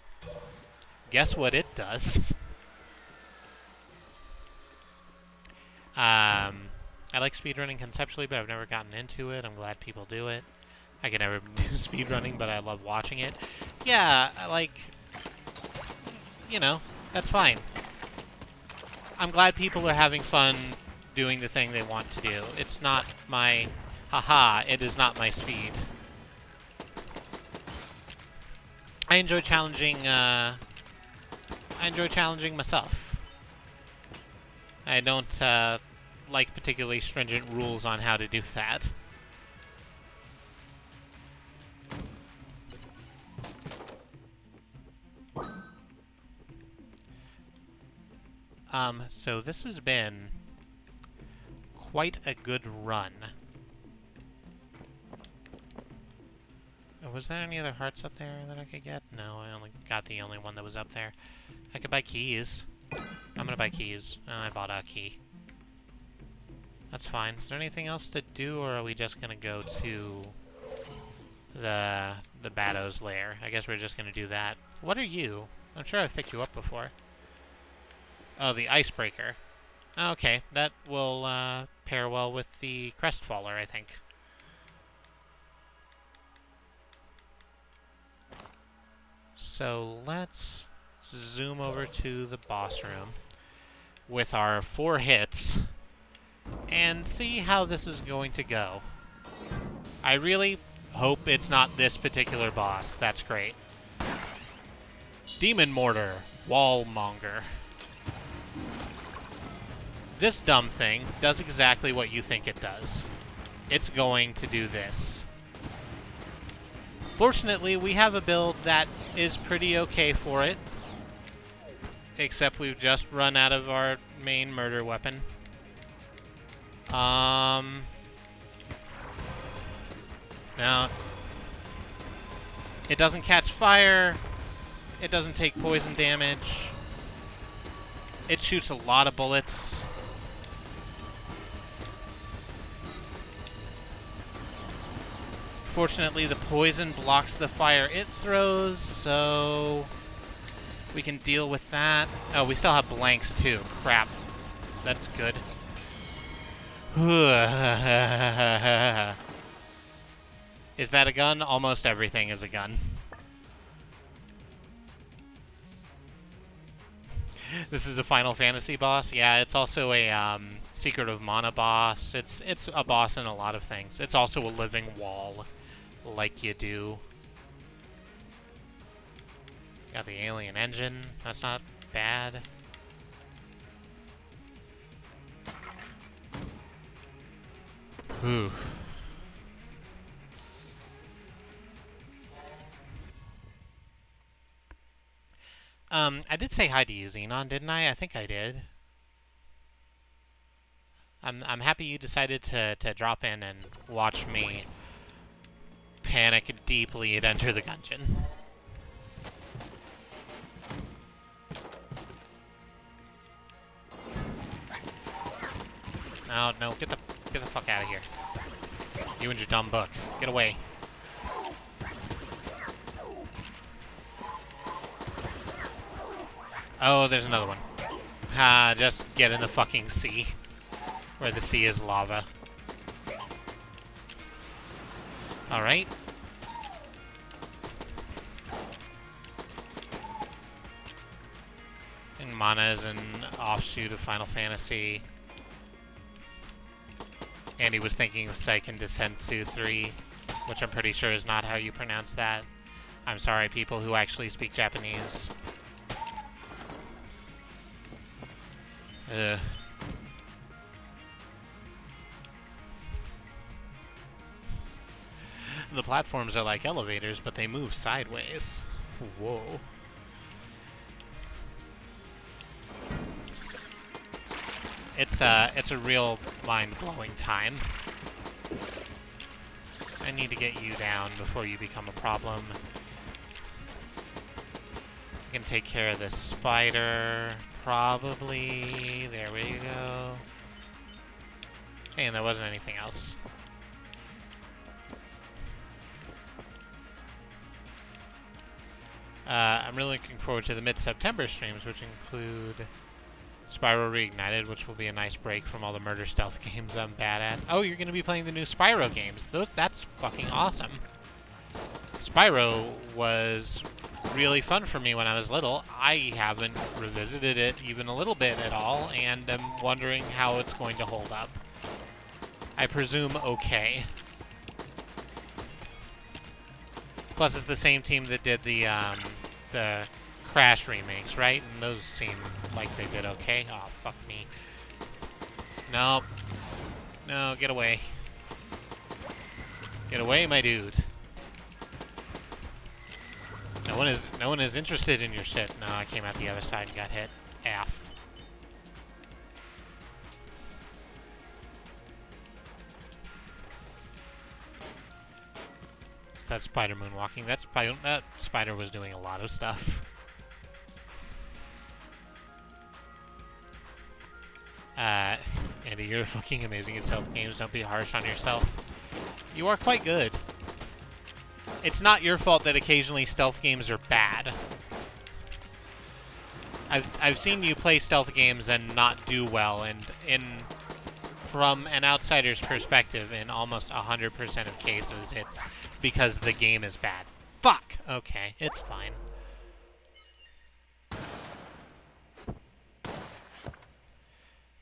Guess what it does? I like speedrunning conceptually, but I've never gotten into it. I'm glad people do it. I can never do speedrunning, but I love watching it. Yeah, like, you know, that's fine. I'm glad people are having fun doing the thing they want to do. It's not my... Haha, it is not my speed. I enjoy challenging myself. I don't like particularly stringent rules on how to do that. So this has been quite a good run. Was there any other hearts up there that I could get? No, I only got the only one that was up there. I could buy keys. I'm gonna buy keys. I bought a key. That's fine. Is there anything else to do, or are we just gonna go to the Bado's lair? I guess we're just gonna do that. What are you? I'm sure I've picked you up before. Oh, the Icebreaker. Okay, that will pair well with the Crestfaller, I think. So let's zoom over to the boss room with our 4 hits and see how this is going to go. I really hope it's not this particular boss. That's great. Demon Mortar, Wallmonger. This dumb thing does exactly what you think it does. It's going to do this. Fortunately, we have a build that is pretty okay for it. Except we've just run out of our main murder weapon. Now, it doesn't catch fire. It doesn't take poison damage. It shoots a lot of bullets. Fortunately, the poison blocks the fire it throws, so we can deal with that. Oh, we still have blanks too. Crap. That's good. Is that a gun? Almost everything is a gun. This is a Final Fantasy boss. Yeah, it's also a Secret of Mana boss. It's a boss in a lot of things. It's also a living wall. like you do. Got the alien engine. That's not bad. Ooh. I did say hi to you, Xenon, didn't I? I think I did. I'm happy you decided to drop in and watch me panic deeply and enter the Gungeon. No, no, get the fuck out of here. You and your dumb book. Get away. Oh, there's another one. Ah, just get in the fucking sea. Where the sea is lava. Alright. And Mana is an offshoot of Final Fantasy. And he was thinking of Seiken Densetsu 3, which I'm pretty sure is not how you pronounce that. I'm sorry, people who actually speak Japanese. Ugh. The platforms are like elevators, but they move sideways. Whoa. It's a real mind-blowing time. I need to get you down before you become a problem. I can take care of this spider, probably. There we go. Hey, and there wasn't anything else. I'm really looking forward to the mid-September streams, which include Spyro Reignited, which will be a nice break from all the murder stealth games I'm bad at. Oh, you're going to be playing the new Spyro games. That's fucking awesome. Spyro was really fun for me when I was little. I haven't revisited it even a little bit at all, and I'm wondering how it's going to hold up. I presume okay. Plus, it's the same team that did the Crash remakes, right? And those seem like they did okay. Oh, fuck me. No. No, get away. Get away, my dude. No one is interested in your shit. No, I came out the other side and got hit. F. That spider moonwalking. That spider was doing a lot of stuff. Andy, you're fucking amazing at stealth games. Don't be harsh on yourself. You are quite good. It's not your fault that occasionally stealth games are bad. I've seen you play stealth games and not do well, and from an outsider's perspective, in almost 100% of cases, it's because the game is bad. Fuck! Okay, it's fine.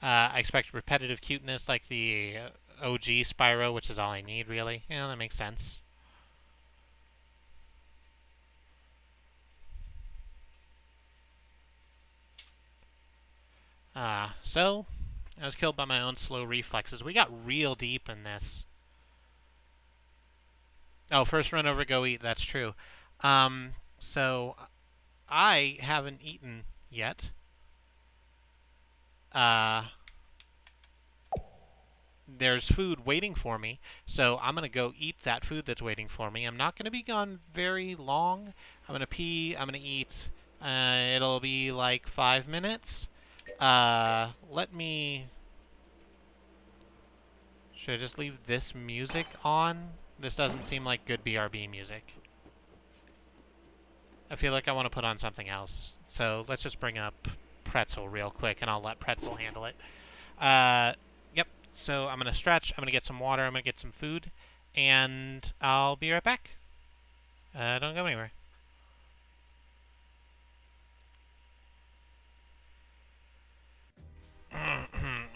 I expect repetitive cuteness like the OG Spyro, which is all I need, really. Yeah, that makes sense. So, I was killed by my own slow reflexes. We got real deep in this. Oh, first run over, go eat. That's true. So, I haven't eaten yet. There's food waiting for me, so I'm going to go eat that food that's waiting for me. I'm not going to be gone very long. I'm going to pee, I'm going to eat. It'll be like 5 minutes. Let me... Should I just leave this music on? This doesn't seem like good BRB music. I feel like I want to put on something else. So let's just bring up Pretzel real quick, and I'll let Pretzel handle it. Yep, so I'm going to stretch, I'm going to get some water, I'm going to get some food, and I'll be right back. Don't go anywhere.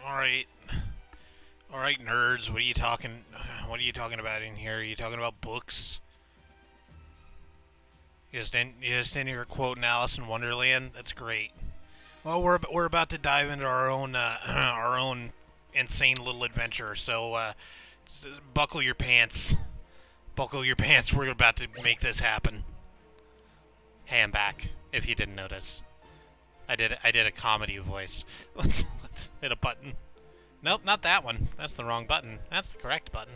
Alright. Alright, nerds, what are you talking What are you talking about in here? Are you talking about books? You just in here quoting Alice in Wonderland? That's great. Well, we're about to dive into our own our own insane little adventure. So buckle your pants. Buckle your pants. We're about to make this happen. Hey, I'm back. If you didn't notice, I did a comedy voice. Let's hit a button. Nope, not that one. That's the wrong button. That's the correct button.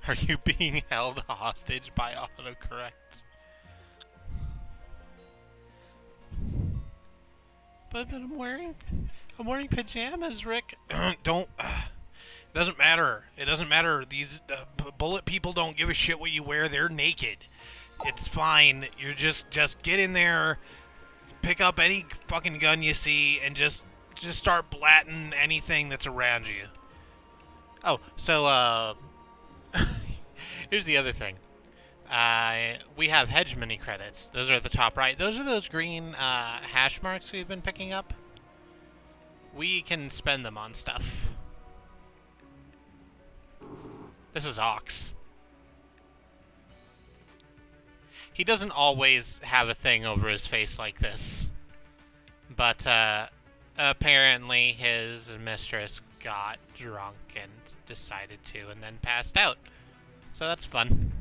Are you being held hostage by autocorrect? But I'm wearing pajamas, Rick. Don't. It doesn't matter. It doesn't matter. These bullet people don't give a shit what you wear. They're naked. It's fine. You're just get in there, pick up any fucking gun you see, and just start blatting anything that's around you. Oh, so here's the other thing. We have hedge mini credits. Those are at the top right. Those are those green hash marks we've been picking up. We can spend them on stuff. This is Ox. He doesn't always have a thing over his face like this. But apparently his mistress got drunk and decided to and then passed out. So that's fun.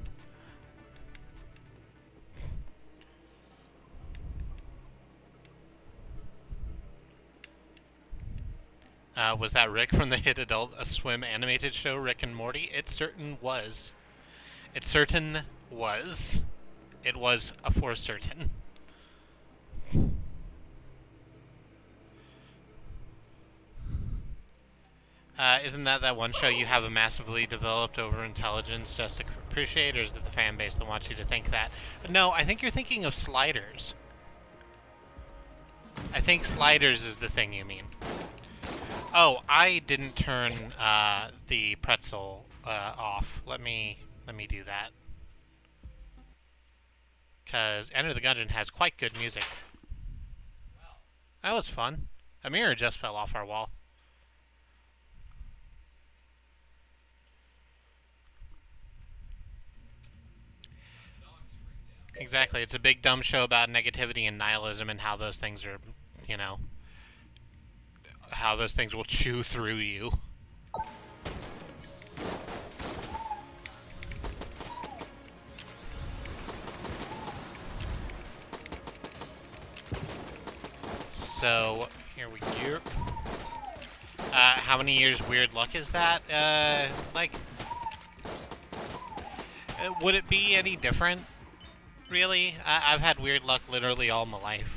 Was that Rick from the hit Adult Swim animated show Rick and Morty? It certain was. It certain was. It was for certain. Isn't that one show you have a massively developed overintelligence just to appreciate, or is it the fan base that wants you to think that? No, I think you're thinking of Sliders. I think Sliders is the thing you mean. Oh, I didn't turn the pretzel off. Let me do that. Because Enter the Gungeon has quite good music. That was fun. A mirror just fell off our wall. Exactly. It's a big dumb show about negativity and nihilism and how those things are, you know, how those things will chew through you. So, here we go. How many years Weird Luck is that? Would it be any different? Really? I've had Weird Luck literally all my life.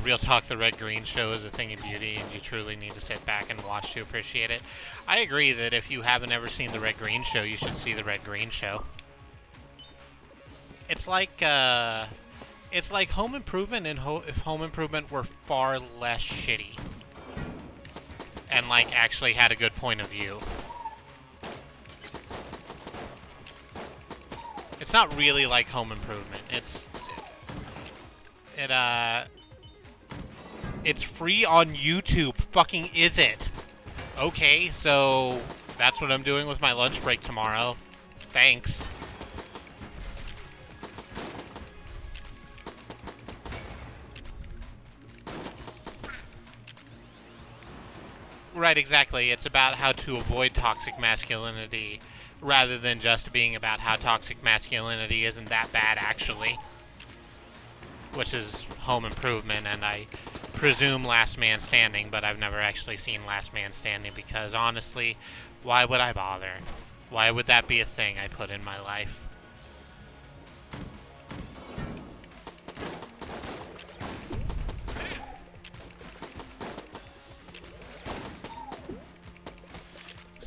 Real talk, the red-green show is a thing of beauty, and you truly need to sit back and watch to appreciate it. I agree that if you haven't ever seen the red-green show, you should see the red-green show. It's like Home Improvement if Home Improvement were far less shitty. And, like, actually had a good point of view. It's not really like Home Improvement. It's free on YouTube. Fucking is it? Okay, so that's what I'm doing with my lunch break tomorrow. Thanks. Right, exactly. It's about how to avoid toxic masculinity rather than just being about how toxic masculinity isn't that bad, actually. Which is Home Improvement, and I presume Last Man Standing, but I've never actually seen Last Man Standing because, honestly, why would I bother? Why would that be a thing I put in my life?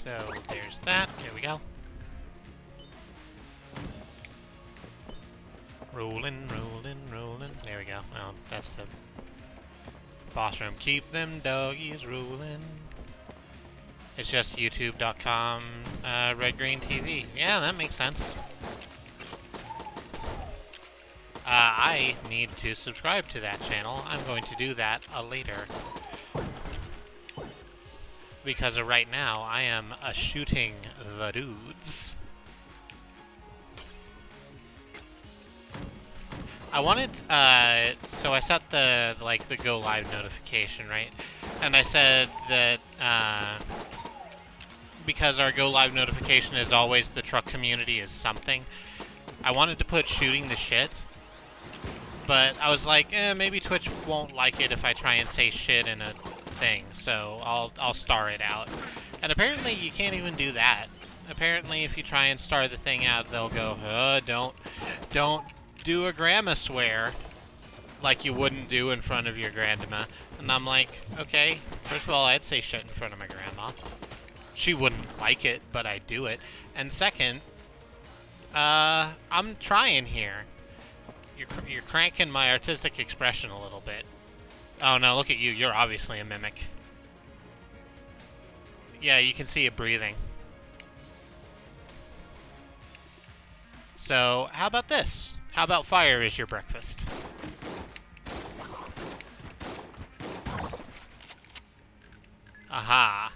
So, there's that. There we go. Rolling, rolling, rolling. There we go. Oh, that's the boss room. Keep them doggies rolling. It's just youtube.com redgreen TV. Yeah, that makes sense. I need to subscribe to that channel. I'm going to do that later. Because right now, I am shooting the dudes. I wanted, so I set the go live notification, right? And I said that, because our go live notification is always the truck community is something, I wanted to put shooting the shit, but I was like, maybe Twitch won't like it if I try and say shit in a thing, so I'll star it out. And apparently you can't even do that. Apparently if you try and star the thing out, they'll go, don't do a grandma swear like you wouldn't do in front of your grandma. And I'm like, okay, first of all, I'd say shit in front of my grandma. She wouldn't like it, but I do it. And second, I'm trying here. You're cranking my artistic expression a little bit. Oh no, look at you. You're obviously a mimic. Yeah, you can see it breathing. So, how about this? How about fire is your breakfast? Aha.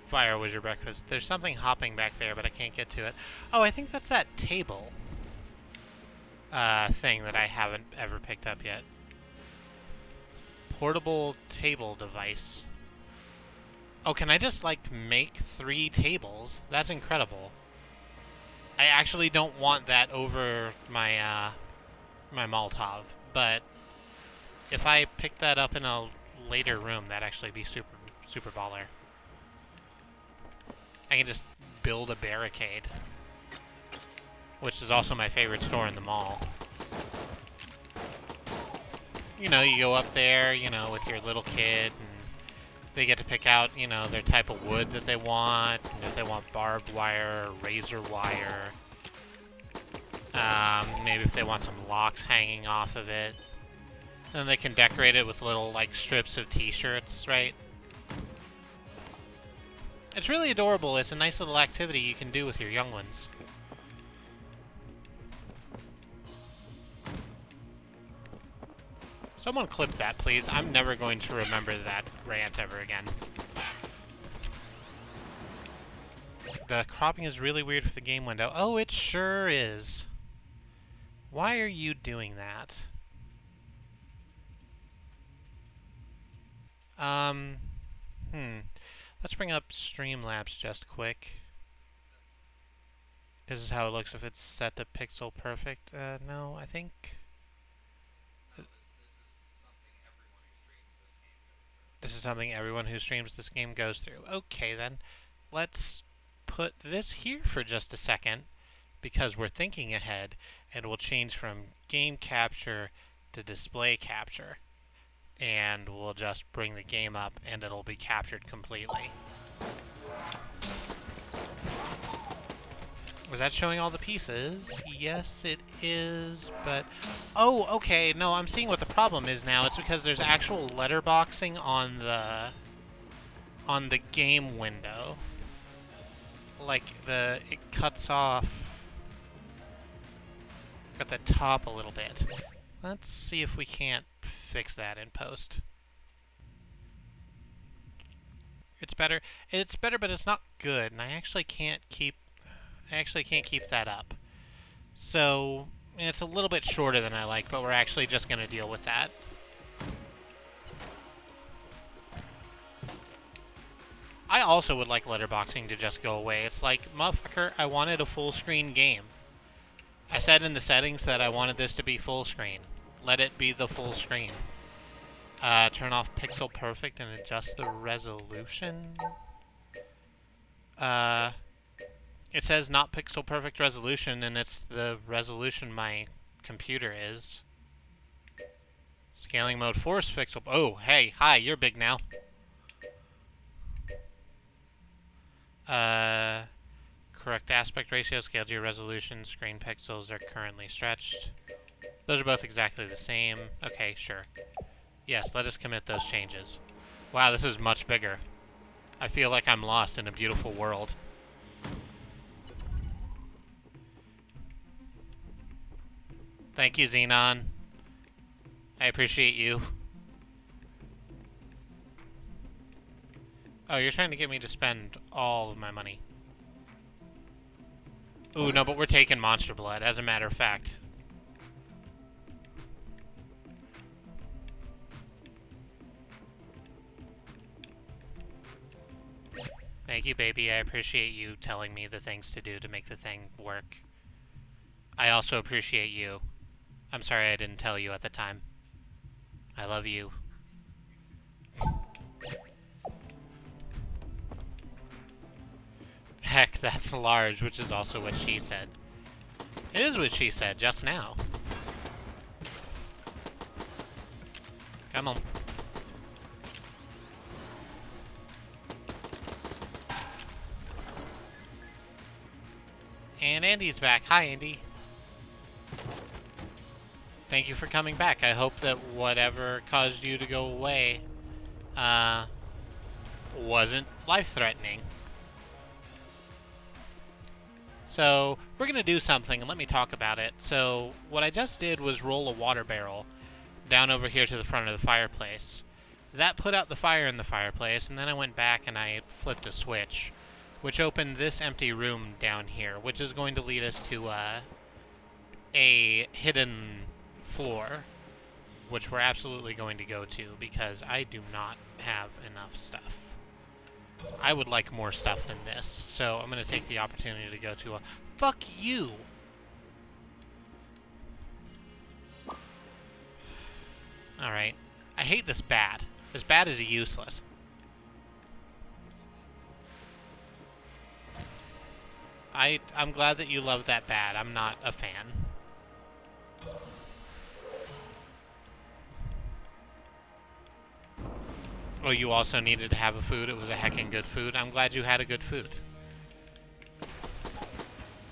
Fire was your breakfast. There's something hopping back there, but I can't get to it. Oh, I think that's that table thing that I haven't ever picked up yet. Portable table device. Oh, can I just, like, make 3 tables? That's incredible. I actually don't want that over my, my Molotov, but if I pick that up in a later room, that'd actually be super baller. I can just build a barricade, which is also my favorite store in the mall. You know, you go up there, you know, with your little kid, and they get to pick out, you know, their type of wood that they want, and if they want barbed wire or razor wire. Maybe if they want some locks hanging off of it. And then they can decorate it with little, like, strips of t-shirts, right? It's really adorable. It's a nice little activity you can do with your young ones. Someone clip that, please. I'm never going to remember that rant ever again. The cropping is really weird for the game window. Oh, it sure is. Why are you doing that? Let's bring up Streamlabs just quick. This is how it looks if it's set to pixel perfect. No, I think... This is something everyone who streams this game goes through. Okay, then. Let's put this here for just a second, because we're thinking ahead, and we'll change from game capture to display capture. And we'll just bring the game up, and it'll be captured completely. Was that showing all the pieces? Yes, it is, but... Oh, okay, no, I'm seeing what the problem is now. It's because there's actual letterboxing on the game window. Like, it cuts off at the top a little bit. Let's see if we can't fix that in post. It's better. It's better, but it's not good, and I actually can't keep that up. So, it's a little bit shorter than I like, but we're actually just going to deal with that. I also would like letterboxing to just go away. It's like, motherfucker, I wanted a full screen game. I said in the settings that I wanted this to be full screen. Let it be the full screen. Turn off pixel perfect and adjust the resolution. It says not pixel perfect resolution, and it's the resolution my computer is. Scaling mode force pixel. Oh, hey, hi, you're big now. Correct aspect ratio, scale to your resolution, screen pixels are currently stretched. Those are both exactly the same. Okay, sure. Yes, let us commit those changes. Wow, this is much bigger. I feel like I'm lost in a beautiful world. Thank you, Xenon. I appreciate you. Oh, you're trying to get me to spend all of my money. Ooh, no, but we're taking monster blood, as a matter of fact. Thank you, baby. I appreciate you telling me the things to do to make the thing work. I also appreciate you. I'm sorry I didn't tell you at the time. I love you. Heck, that's large, which is also what she said. It is what she said just now. Come on. And Andy's back. Hi, Andy. Thank you for coming back. I hope that whatever caused you to go away wasn't life-threatening. So, we're going to do something, and let me talk about it. So, what I just did was roll a water barrel down over here to the front of the fireplace. That put out the fire in the fireplace, and then I went back and I flipped a switch, which opened this empty room down here, which is going to lead us to a hidden floor, which we're absolutely going to go to, because I do not have enough stuff. I would like more stuff than this, so I'm going to take the opportunity to go to a... Fuck you! Alright. I hate this bat. This bat is useless. I'm glad that you love that bat. I'm not a fan. Oh, you also needed to have a food. It was a heckin' good food. I'm glad you had a good food.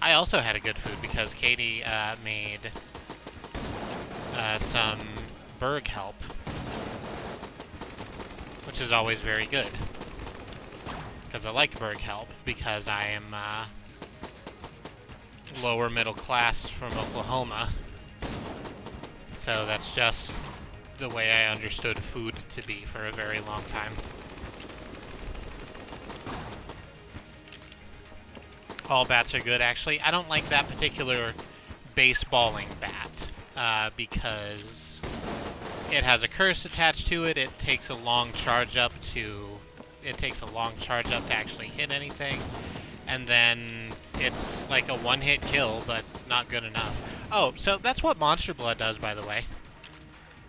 I also had a good food because Katie made some Berg help, which is always very good. Because I like Berg help, because I am lower middle class from Oklahoma. So that's just the way I understood food to be for a very long time. All bats are good, actually. I don't like that particular baseballing bat, because it has a curse attached to it. It takes a long charge up to actually hit anything, and then it's like a one-hit kill, but not good enough. Oh, so that's what Monster Blood does, by the way.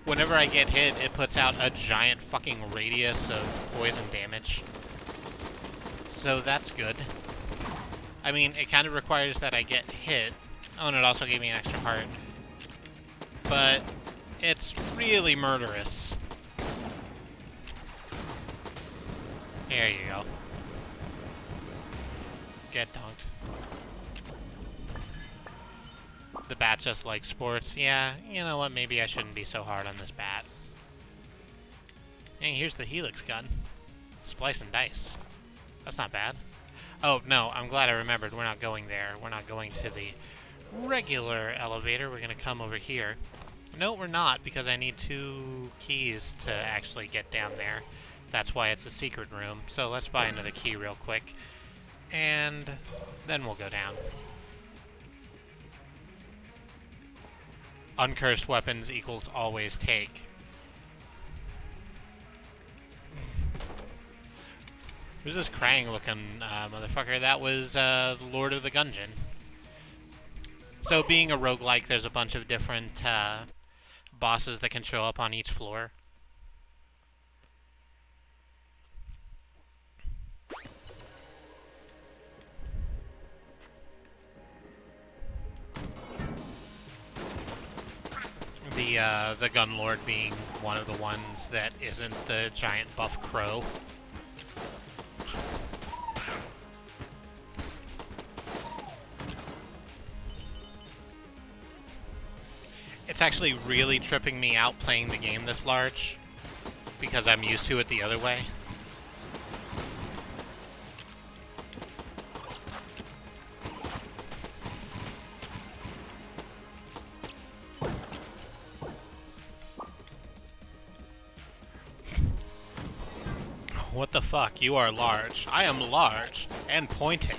Whenever I get hit, it puts out a giant fucking radius of poison damage. So that's good. I mean, it kind of requires that I get hit. Oh, and it also gave me an extra heart. But it's really murderous. There you go. Get dunked. The bat just likes sports. Yeah, you know what? Maybe I shouldn't be so hard on this bat. Hey, here's the Helix gun. Splice and dice. That's not bad. Oh, no, I'm glad I remembered. We're not going there. We're not going to the regular elevator. We're going to come over here. No, we're not, because I need 2 keys to actually get down there. That's why it's a secret room. So let's buy another key real quick. And then we'll go down. Uncursed weapons equals always take. Who's this Krang-looking motherfucker? That was Lord of the Gungeon. So being a roguelike, there's a bunch of different bosses that can show up on each floor. The Gun Lord being one of the ones that isn't the giant buff crow. It's actually really tripping me out playing the game this large, because I'm used to it the other way. What the fuck? You are large. I am large and pointing.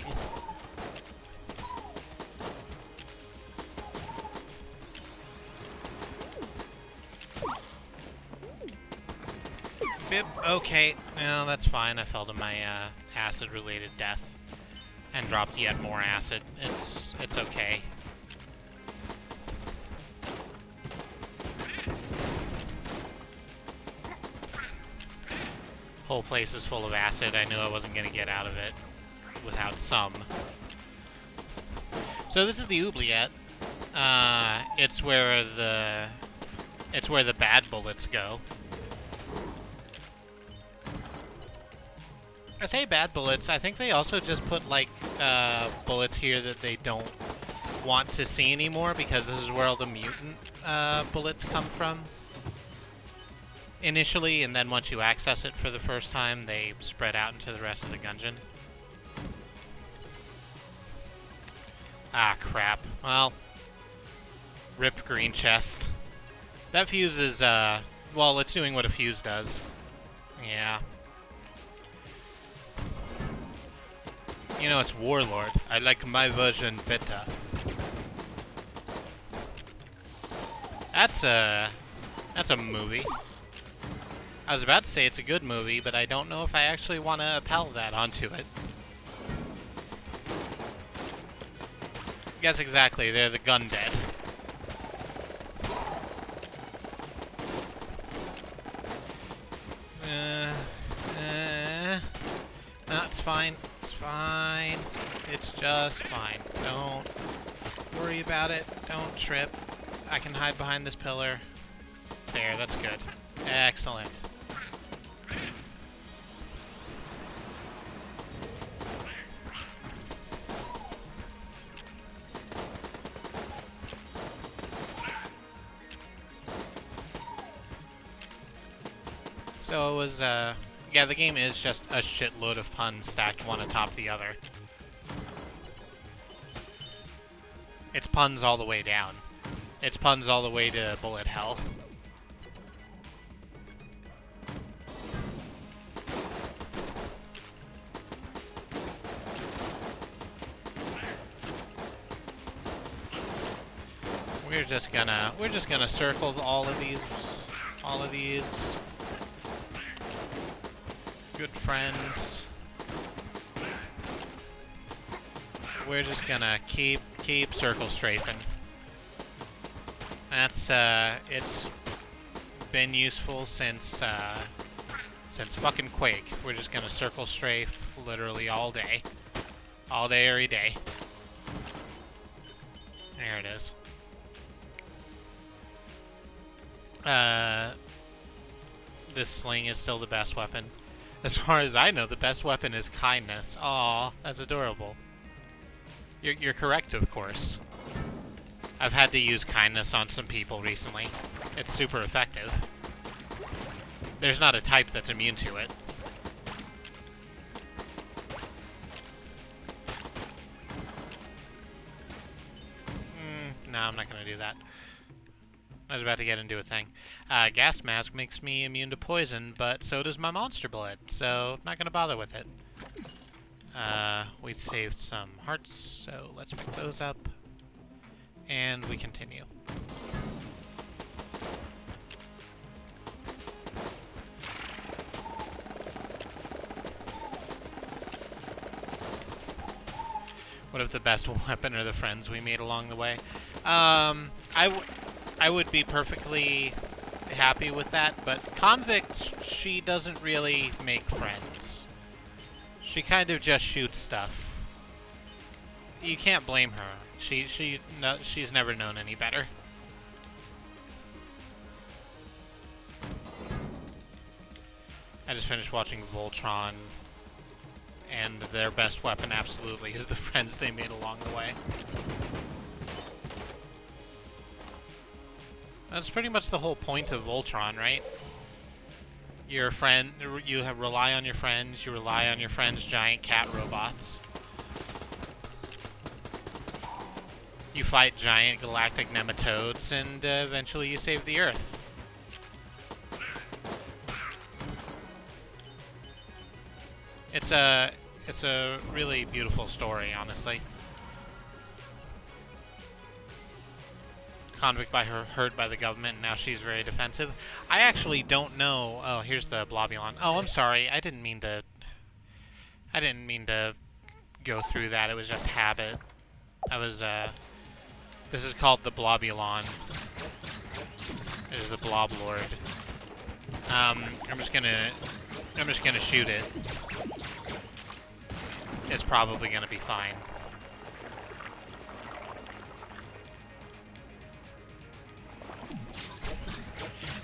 Bip. Okay. No, that's fine. I fell to my acid-related death and dropped yet more acid. It's okay. Whole place is full of acid. I knew I wasn't gonna get out of it without some. So this is the oubliette. It's where the bad bullets go. I say bad bullets. I think they also just put like bullets here that they don't want to see anymore because this is where all the mutant bullets come from. Initially, and then once you access it for the first time, they spread out into the rest of the Gungeon. Ah, crap. Well, rip green chest. That fuse is, well, it's doing what a fuse does. Yeah. You know, it's Warlord. I like my version better. That's a movie. I was about to say it's a good movie, but I don't know if I actually want to appel that onto it. Yes, exactly. They're the gun dead. No, it's fine. It's fine. It's just fine. Don't worry about it. Don't trip. I can hide behind this pillar. There, that's good. Excellent. So it was, yeah, the game is just a shitload of puns stacked one atop the other. It's puns all the way down. It's puns all the way to bullet hell. We're just gonna circle all of these good friends. We're just gonna keep circle strafing. That's it's been useful since fucking Quake. We're just gonna circle strafe literally all day, every day. There it is. This sling is still the best weapon. As far as I know, the best weapon is kindness. Aw, that's adorable. You're correct, of course. I've had to use kindness on some people recently. It's super effective. There's not a type that's immune to it. No, I'm not gonna do that. I was about to get into a thing. Gas mask makes me immune to poison, but so does my monster blood, so not gonna bother with it. We saved some hearts, so let's pick those up. And we continue. What if the best weapon are the friends we made along the way? I would be perfectly happy with that, but Convict, she doesn't really make friends. She kind of just shoots stuff. You can't blame her. She's never known any better. I just finished watching Voltron, and their best weapon absolutely is the friends they made along the way. That's pretty much the whole point of Voltron, right? Your friend, rely on your friends, you rely on your friends' giant cat robots. You fight giant galactic nematodes, and eventually you save the Earth. It's a really beautiful story, honestly. Convict by her hurt by the government, and now she's very defensive. I actually don't know. Oh, here's the Blobulon. Oh, I'm sorry. I didn't mean to go through that. It was just habit. This is called the Blobulon. It is the Blob Lord. I'm just gonna shoot it. It's probably gonna be fine.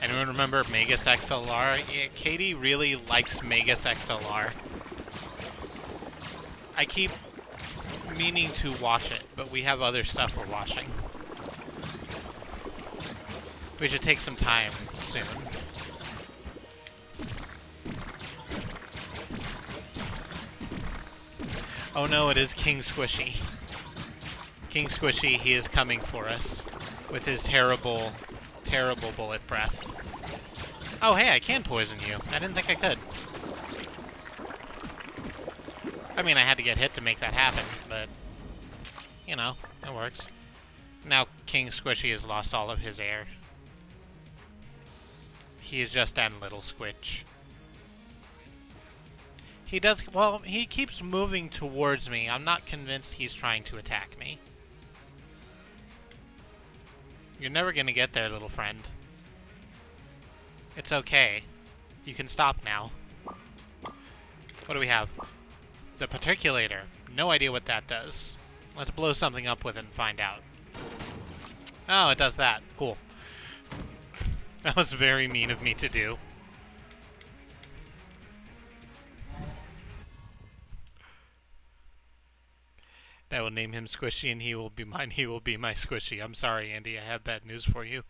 Anyone remember Magus XLR? Yeah, Katie really likes Magus XLR. I keep meaning to watch it, but we have other stuff we're watching. We should take some time soon. Oh no, it is King Squishy. King Squishy, he is coming for us with his terrible, terrible bullet breath. Oh hey, I can poison you. I didn't think I could. I mean, I had to get hit to make that happen, but, you know, it works. Now King Squishy has lost all of his air. He is just an little squitch. He does, well, he keeps moving towards me. I'm not convinced he's trying to attack me. You're never gonna get there, little friend. It's okay. You can stop now. What do we have? The Particulator. No idea what that does. Let's blow something up with it and find out. Oh, it does that. Cool. That was very mean of me to do. I will name him Squishy and he will be mine. He will be my Squishy. I'm sorry, Andy. I have bad news for you.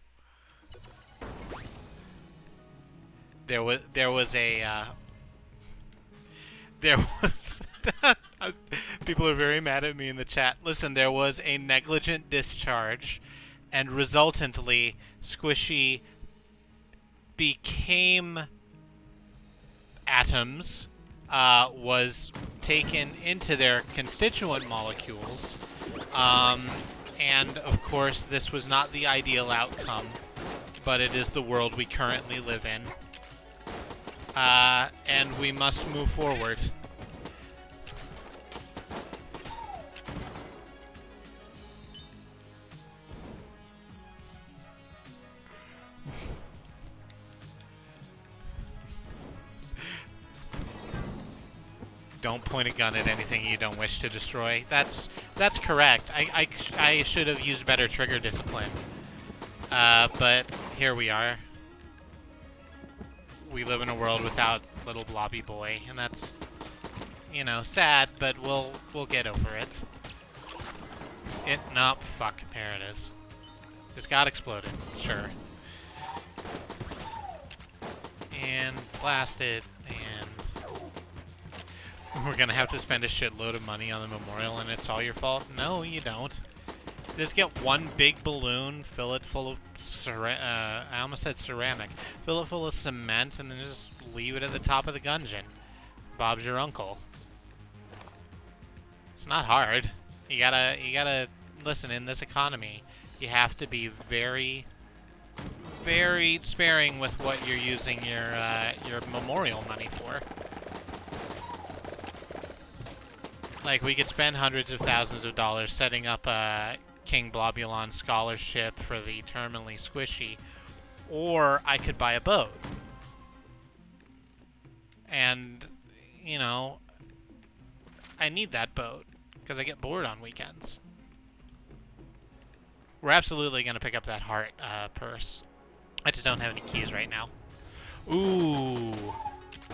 There was people are very mad at me in the chat. Listen, there was a negligent discharge, and resultantly, Squishy became atoms, was taken into their constituent molecules, and of course, this was not the ideal outcome, but it is the world we currently live in. And we must move forward. Don't point a gun at anything you don't wish to destroy. That's correct. I should have used better trigger discipline. But here we are. We live in a world without little blobby boy, and that's, you know, sad, but we'll get over it. Nope, fuck, there it is. Just got exploded, sure. And blasted, and we're gonna have to spend a shitload of money on the memorial, and it's all your fault? No, you don't. Just get one big balloon, fill it full of I almost said ceramic. Fill it full of cement, and then just leave it at the top of the Gungeon. Bob's your uncle. It's not hard. You gotta listen. In this economy, you have to be very, very sparing with what you're using your memorial money for. Like, we could spend hundreds of thousands of dollars setting up a King Blobulon scholarship for the terminally squishy, or I could buy a boat. And, you know, I need that boat, because I get bored on weekends. We're absolutely going to pick up that heart purse. I just don't have any keys right now. Ooh.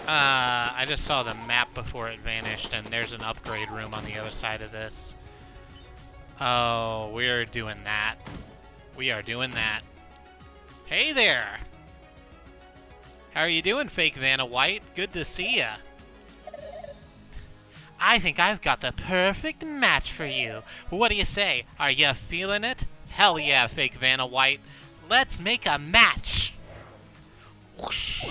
I just saw the map before it vanished, and there's an upgrade room on the other side of this. Oh, we're doing that. We are doing that. Hey there! How are you doing, fake Vanna White? Good to see ya. I think I've got the perfect match for you. What do you say? Are you feeling it? Hell yeah, fake Vanna White. Let's make a match! Whoosh.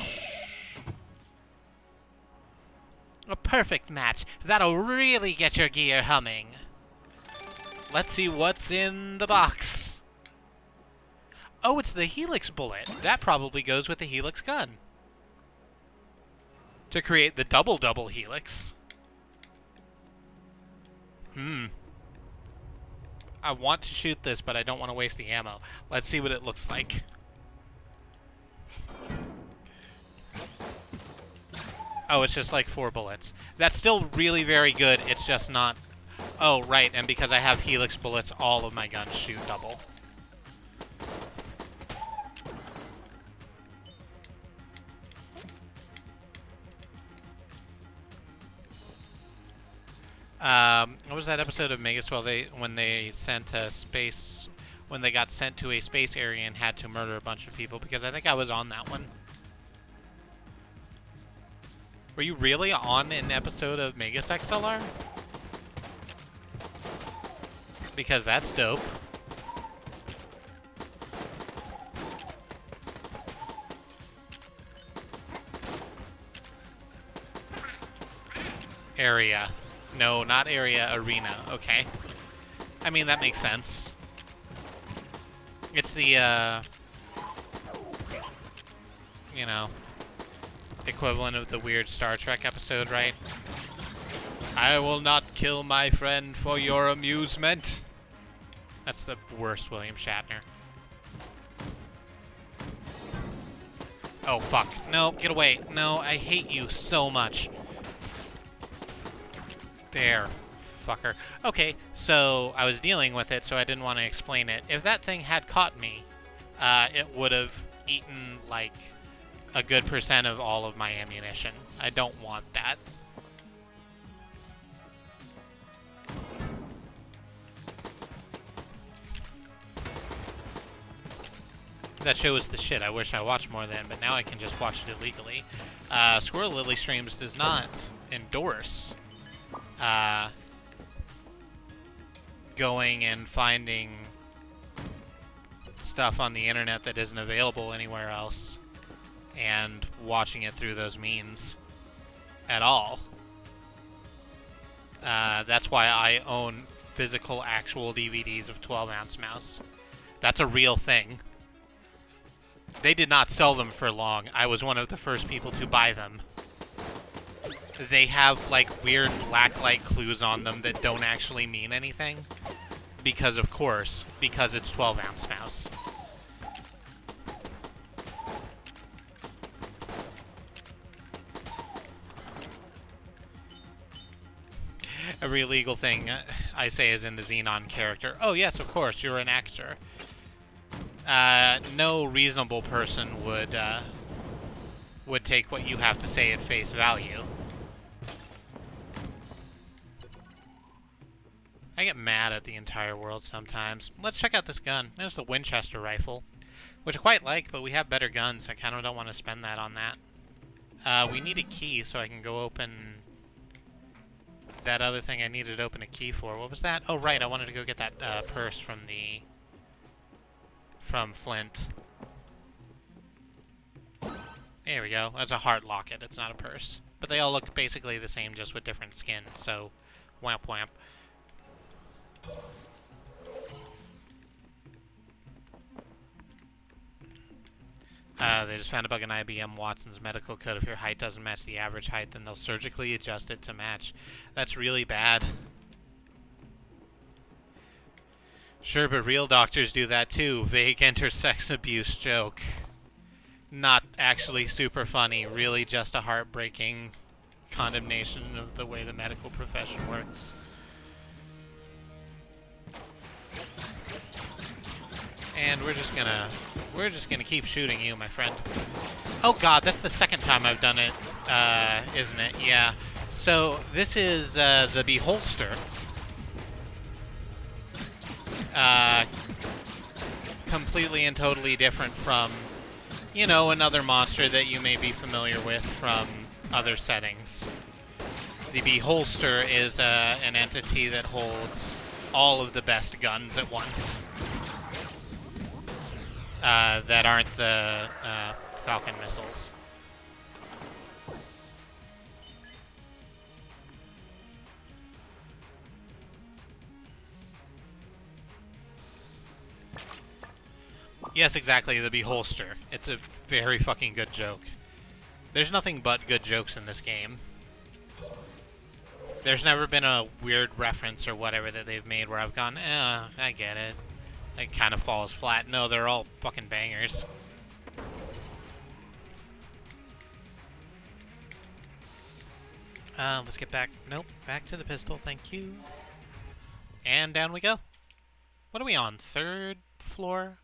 A perfect match. That'll really get your gear humming. Let's see what's in the box. Oh, it's the Helix bullet. That probably goes with the Helix gun. To create the double Helix. I want to shoot this, but I don't want to waste the ammo. Let's see what it looks like. Oh, it's just like 4 bullets. That's still really very good. It's just not... Oh, right, and because I have Helix bullets, all of my guns shoot double. What was that episode of Megas? Well, when they got sent to a space area and had to murder a bunch of people, because I think I was on that one. Were you really on an episode of Megas XLR? Because that's dope. Area. No, not area, arena. Okay. I mean, that makes sense. It's the, you know, equivalent of the weird Star Trek episode, right? I will not kill my friend for your amusement. That's the worst William Shatner. Oh, fuck. No, get away. No, I hate you so much. There, fucker. Okay, so I was dealing with it, so I didn't want to explain it. If that thing had caught me, it would have eaten, like, a good % of all of my ammunition. I don't want that. That show was the shit. I wish I watched more then, but now I can just watch it illegally. Squirrel Lily Streams does not endorse going and finding stuff on the internet that isn't available anywhere else and watching it through those means at all. That's why I own physical, actual DVDs of 12-ounce Mouse. That's a real thing. They did not sell them for long. I was one of the first people to buy them. They have, like, weird blacklight clues on them that don't actually mean anything. Because, of course, because it's 12-ounce Mouse. Every illegal thing I say is in the Xenon character. Oh, yes, of course, you're an actor. No reasonable person would take what you have to say at face value. I get mad at the entire world sometimes. Let's check out this gun. There's the Winchester rifle, which I quite like, but we have better guns. I kind of don't want to spend that on that. We need a key so I can go open that other thing I needed to open a key for. What was that? Oh, right, I wanted to go get that purse from Flint. There we go. That's a heart locket. It's not a purse. But they all look basically the same, just with different skins, so whamp whamp. They just found a bug in IBM Watson's medical code. If your height doesn't match the average height, then they'll surgically adjust it to match. That's really bad. Sure, but real doctors do that too. Vague intersex abuse joke. Not actually super funny. Really just a heartbreaking condemnation of the way the medical profession works. And we're just gonna keep shooting you, my friend. Oh god, that's the second time I've done it, isn't it? Yeah. So this is the Beholster. Completely and totally different from, you know, another monster that you may be familiar with from other settings. The Beholster is an entity that holds all of the best guns at once. That aren't the Falcon missiles. Yes, exactly, the beholster. It's a very fucking good joke. There's nothing but good jokes in this game. There's never been a weird reference or whatever that they've made where I've gone, I get it. It kind of falls flat. No, they're all fucking bangers. Let's get back. Nope, back to the pistol, thank you. And down we go. What are we on? 3rd floor?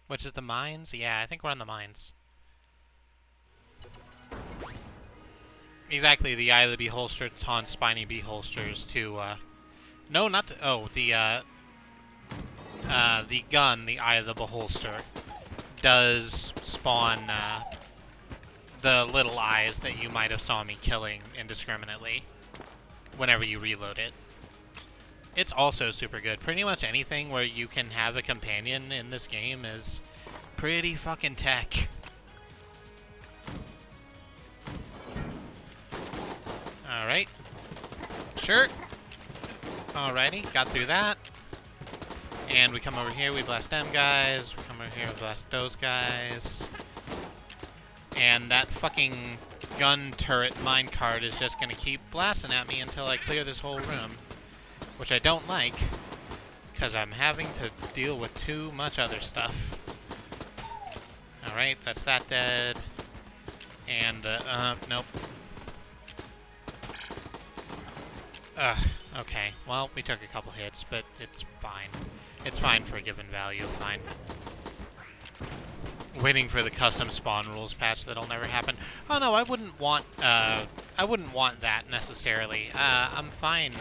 Which is the mines? Yeah, I think we're on the mines. Exactly, the Eye of the Beholster taunts spiny beholsters to, no, not to, oh, the gun, the Eye of the Beholster, does spawn, the little eyes that you might have saw me killing indiscriminately whenever you reload it. It's also super good. Pretty much anything where you can have a companion in this game is pretty fucking tech. Alright. Sure. Alrighty, got through that. And we come over here, we blast them guys. We come over here, we blast those guys. And that fucking gun turret minecart is just gonna keep blasting at me until I clear this whole room. Which I don't like, because I'm having to deal with too much other stuff. Alright, that's that dead. And, nope. Okay. Well, we took a couple hits, but it's fine. It's fine for a given value, fine. Waiting for the custom spawn rules patch that'll never happen. Oh no, I wouldn't want that necessarily. I'm fine.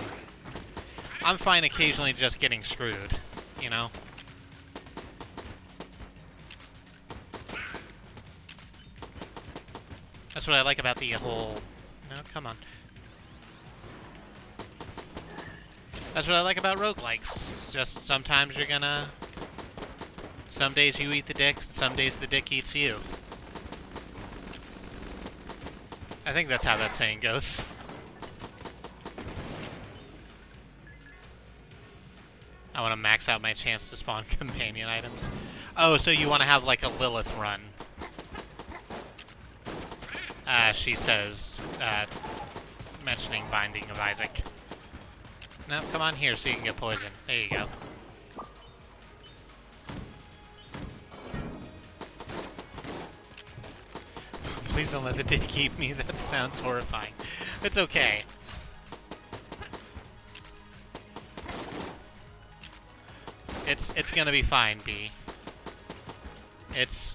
I'm fine occasionally just getting screwed, you know? That's what I like about the whole... No, come on. That's what I like about roguelikes. It's just sometimes you're gonna... Some days you eat the dick, and some days the dick eats you. I think that's how that saying goes. I want to max out my chance to spawn companion items. Oh, so you want to have like a Lilith run. She says, mentioning Binding of Isaac. No, come on here so you can get poisoned. There you go. Please don't let the dick eat me. That sounds horrifying. It's okay. It's gonna be fine, B. It's,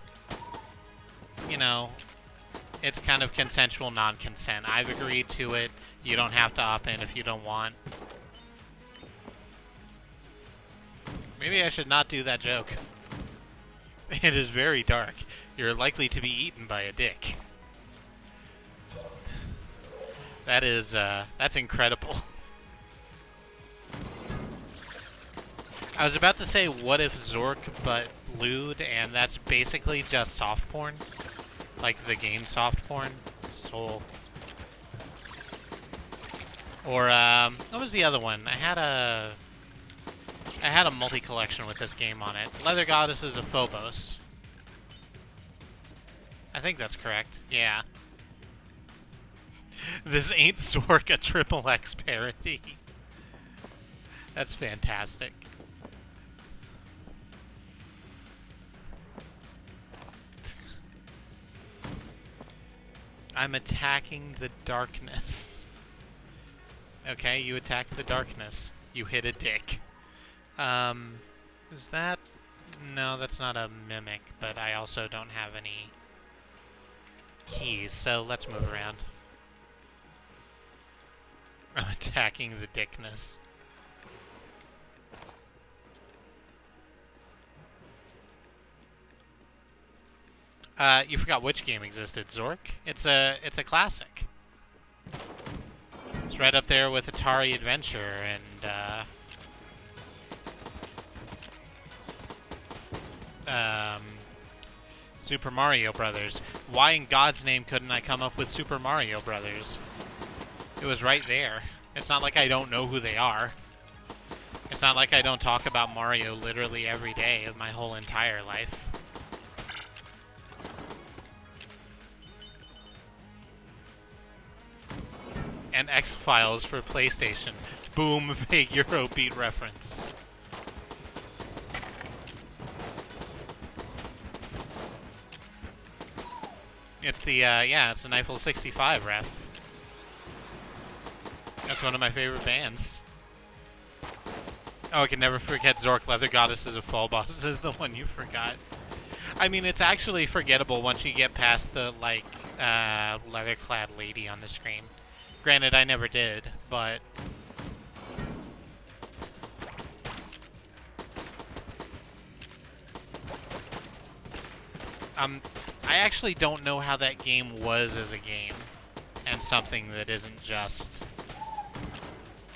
you know, it's kind of consensual non-consent. I've agreed to it. You don't have to opt in if you don't want. Maybe I should not do that joke. It is very dark. You're likely to be eaten by a dick. That is, that's incredible. I was about to say, what if Zork but lewd, and that's basically just soft porn. Like the game soft porn. Soul. Or, what was the other one? I had a multi-collection with this game on it. Leather Goddesses of Phobos. I think that's correct. Yeah. This ain't Zork a triple X parody. That's fantastic. I'm attacking the darkness. Okay, you attacked the darkness. You hit a dick. Is that... No, that's not a mimic, but I also don't have any keys, so let's move around. I'm attacking the dickness. You forgot which game existed, Zork. It's a classic. It's right up there with Atari Adventure and Super Mario Brothers. Why in God's name couldn't I come up with Super Mario Brothers? It was right there. It's not like I don't know who they are. It's not like I don't talk about Mario literally every day of my whole entire life. And X-Files for PlayStation. Boom, vague Eurobeat reference. It's the, it's an Eiffel 65 ref. That's one of my favorite bands. Oh, I can never forget Zork, Leather Goddesses of Fall Bosses is the one you forgot. I mean, it's actually forgettable once you get past the, like, leather-clad lady on the screen. Granted, I never did, but... I actually don't know how that game was as a game, and something that isn't just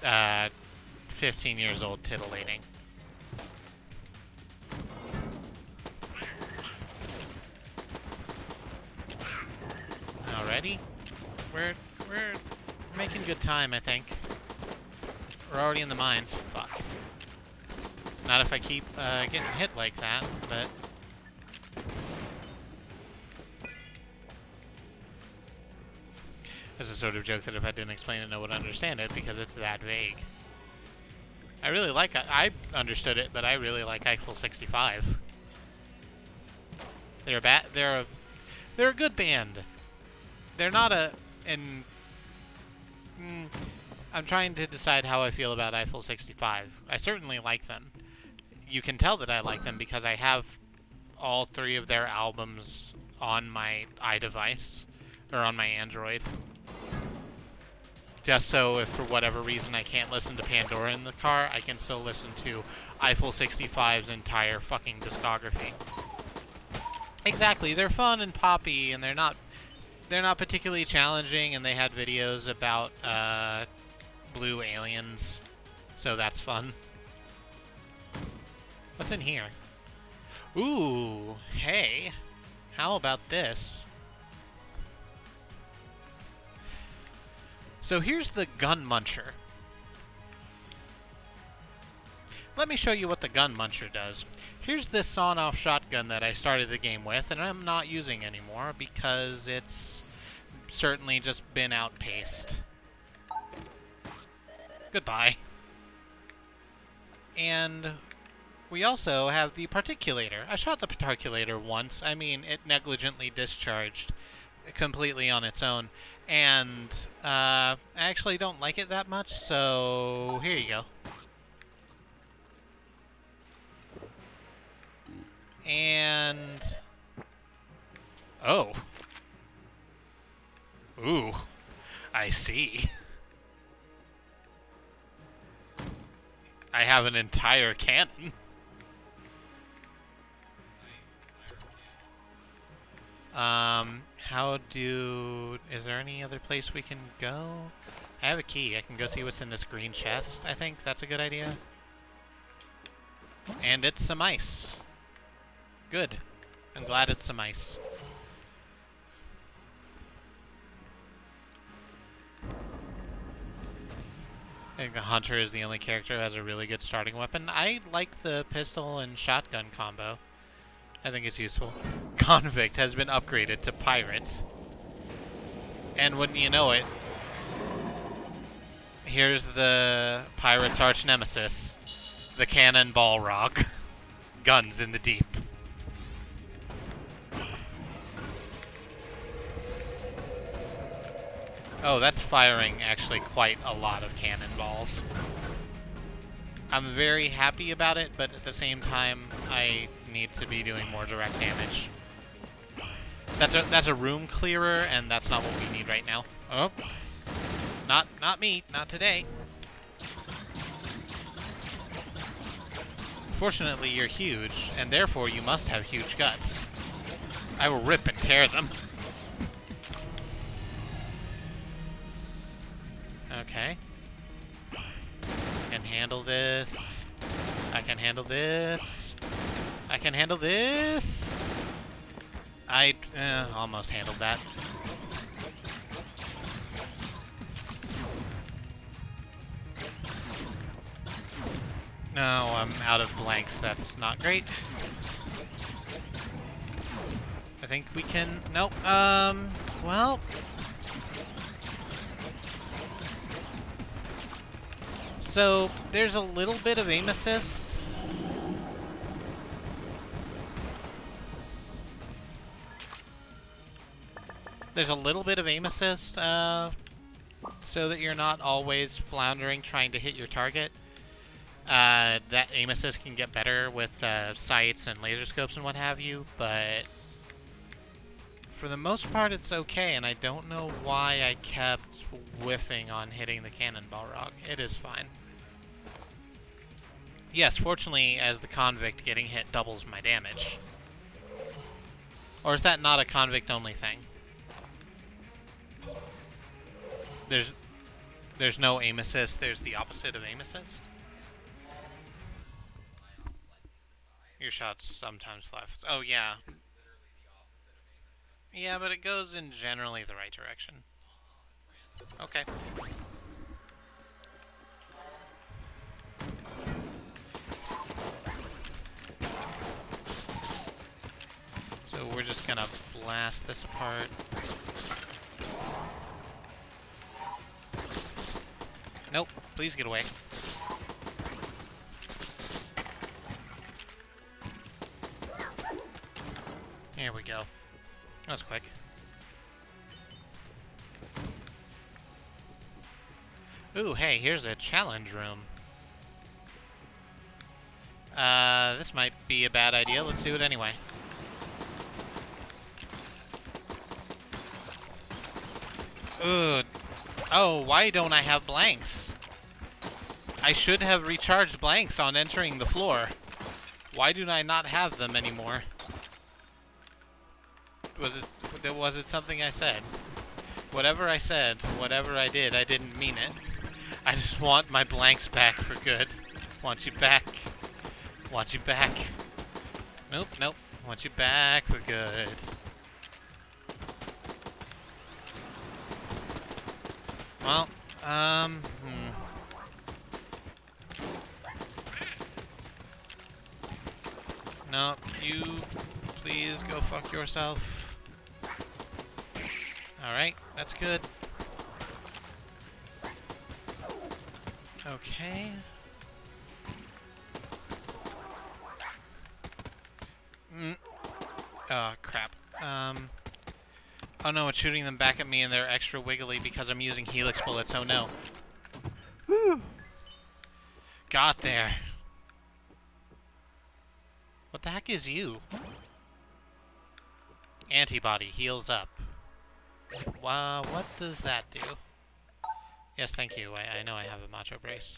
15 years old titillating. Alrighty, we're making good time, I think. We're already in the mines. Fuck. Not if I keep getting hit like that, but. It's a sort of joke that if I didn't explain it, no one would understand it because it's that vague. I really like it. I understood it, but I really like Eiffel 65. They're a good band. They're not I'm trying to decide how I feel about Eiffel 65. I certainly like them. You can tell that I like them because I have all 3 of their albums on my iDevice, or on my Android. Just so if for whatever reason I can't listen to Pandora in the car, I can still listen to Eiffel 65's entire fucking discography. Exactly, they're fun and poppy, and they're not particularly challenging, and they had videos about blue aliens, so that's fun. What's in here? Ooh, hey, how about this? So here's the Gun Muncher. Let me show you what the Gun Muncher does. Here's this sawn-off shotgun that I started the game with, and I'm not using anymore because it's certainly just been outpaced. Goodbye. And we also have the particulator. I shot the particulator once. I mean, it negligently discharged completely on its own. And I actually don't like it that much, so here you go. And... oh. Ooh. I see. I have an entire cannon. Is there any other place we can go? I have a key. I can go see what's in this green chest. I think that's a good idea. And it's some ice. Good. I'm glad it's some ice. I think the Hunter is the only character who has a really good starting weapon. I like the pistol and shotgun combo. I think it's useful. Convict has been upgraded to Pirate. And wouldn't you know it, here's the Pirate's arch nemesis, the Cannon Balrog. Guns in the deep. Oh, that's firing actually quite a lot of cannonballs. I'm very happy about it, but at the same time, I need to be doing more direct damage. That's a room clearer, and that's not what we need right now. Oh, not me, not today. Fortunately, you're huge, and therefore you must have huge guts. I will rip and tear them. Okay. I can handle this. I can handle this. I can handle this. I almost handled that. No, I'm out of blanks. That's not great. I think we can... Nope. Well... So, there's a little bit of aim assist. There's a little bit of aim assist, so that you're not always floundering trying to hit your target. That aim assist can get better with sights and laser scopes and what have you, but for the most part it's okay, and I don't know why I kept whiffing on hitting the cannonball rock. It is fine. Yes, fortunately, as the convict, getting hit doubles my damage. Or is that not a convict-only thing? There's no aim assist, there's the opposite of aim assist? Your shots sometimes fly. Oh, yeah. Yeah, but it goes in generally the right direction. Okay. So we're just gonna blast this apart. Nope, please get away. Here we go. That was quick. Ooh, hey, here's a challenge room. This might be a bad idea. Let's do it anyway. Ooh. Oh, why don't I have blanks? I should have recharged blanks on entering the floor. Why do I not have them anymore? Was it something I said? Whatever I said, whatever I did, I didn't mean it. I just want my blanks back for good. Want you back. Want you back. Nope, nope. Want you back for good. Well, No, you please go fuck yourself. Alright, that's good. Okay. Oh, crap. Oh no, it's shooting them back at me and they're extra wiggly because I'm using helix bullets. Oh no. Whew. Got there. What the heck is you? Antibody heals up. Wow, what does that do? Yes, thank you. I know I have a macho brace.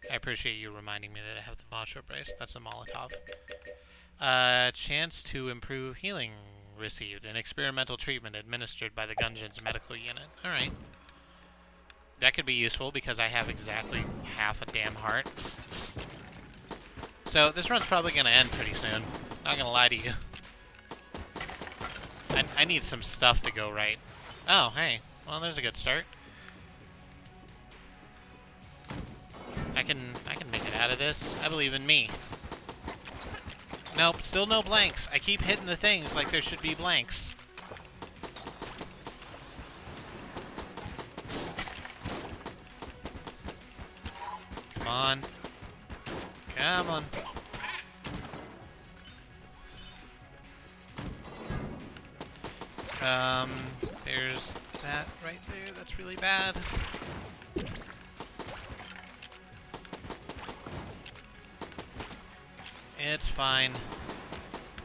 I appreciate you reminding me that I have the macho brace. That's a Molotov. Chance to improve healing received. An experimental treatment administered by the Gungeon's medical unit. Alright. That could be useful because I have exactly half a damn heart. So this run's probably going to end pretty soon. Not going to lie to you. I need some stuff to go right. Oh, hey. Well, there's a good start. I can make it out of this. I believe in me. Nope, still no blanks. I keep hitting the things like there should be blanks. Come on. Come on. There's that right there. That's really bad. It's fine.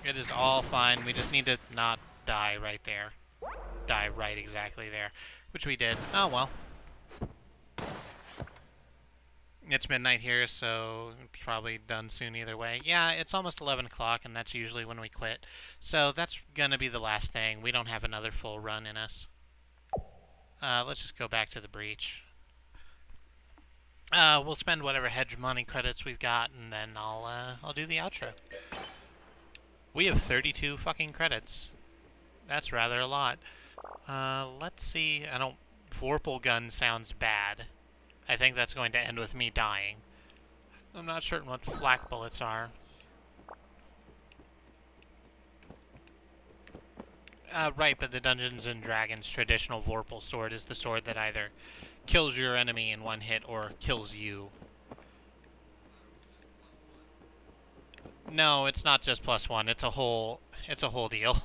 It is all fine. We just need to not die right there. Die right exactly there. Which we did. Oh well. It's midnight here, so it's probably done soon either way. Yeah, it's almost 11 o'clock, and that's usually when we quit. So that's gonna be the last thing. We don't have another full run in us. Let's just go back to the breach. We'll spend whatever hedge money credits we've got, and then I'll do the outro. We have 32 fucking credits. That's rather a lot. Let's see. Vorpal gun sounds bad. I think that's going to end with me dying. I'm not certain what flak bullets are. Right, but the Dungeons and Dragons traditional Vorpal sword is the sword that either kills your enemy in one hit or kills you. No, it's not just +1. It's a whole deal.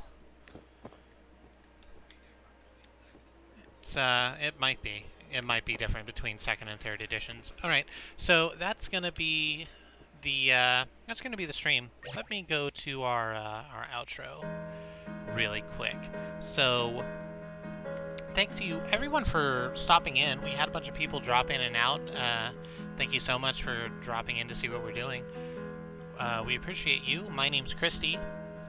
It might be. It might be different between second and third editions. All right, so that's gonna be the stream. Let me go to our outro really quick. So, thanks to you everyone for stopping in. We had a bunch of people drop in and out. Thank you so much for dropping in to see what we're doing. We appreciate you. My name's Kristie.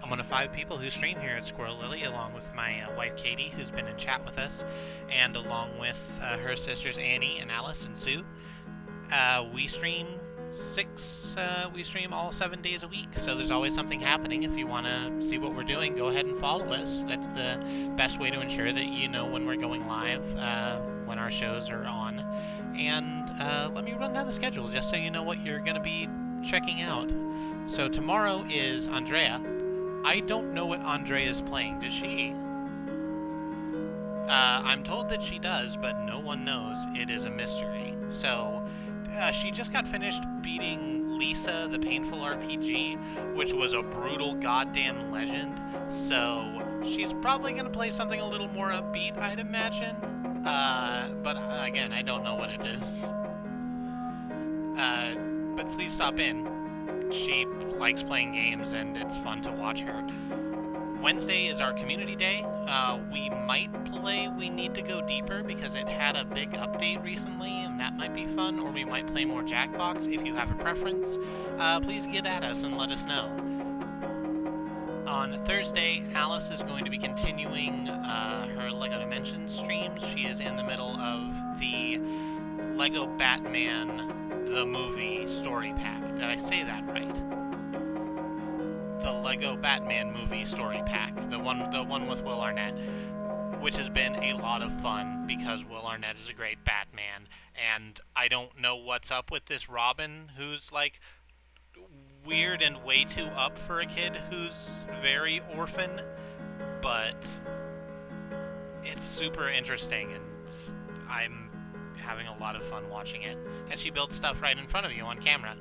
I'm one of 5 people who stream here at Squirrel Lily, along with my wife Katie, who's been in chat with us, and along with her sisters Annie and Alice and Sue. We stream all 7 days a week, so there's always something happening. If you want to see what we're doing, go ahead and follow us. That's the best way to ensure that you know when we're going live, when our shows are on. And let me run down the schedule just so you know what you're going to be checking out. So tomorrow is Andrea. I don't know what Andrea is playing. Does she? I'm told that she does, but no one knows. It is a mystery. So she just got finished beating Lisa, the Painful RPG, which was a brutal goddamn legend. So she's probably going to play something a little more upbeat, I'd imagine. But again, I don't know what it is. But please stop in. She likes playing games, and it's fun to watch her. Wednesday is our community day. We might play We Need to Go Deeper because it had a big update recently, and that might be fun, or we might play more Jackbox. If you have a preference, please get at us and let us know. On Thursday, Alice is going to be continuing her LEGO Dimensions streams. She is in the middle of the LEGO Batman the movie story pack. Did I say that right? The LEGO Batman movie story pack. The one with Will Arnett, which has been a lot of fun because Will Arnett is a great Batman, and I don't know what's up with this Robin who's like weird and way too up for a kid who's very orphan, but it's super interesting, and I'm having a lot of fun watching it. And she builds stuff right in front of you on camera.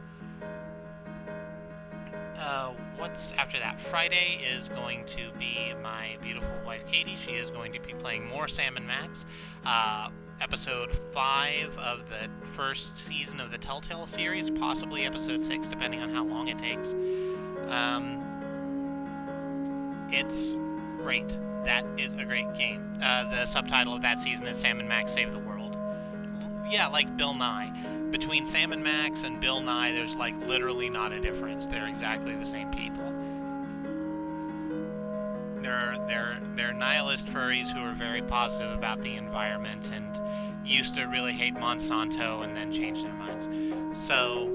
What's after that? Friday is going to be my beautiful wife Katie. She is going to be playing more Sam and Max. Episode 5 of the first season of the Telltale series, possibly episode 6, depending on how long it takes. It's great. That is a great game. The subtitle of that season is Sam and Max Save the World. Yeah, like Bill Nye. Between Sam and Max and Bill Nye, there's like literally not a difference. They're exactly the same people. They're nihilist furries who are very positive about the environment and used to really hate Monsanto and then changed their minds. So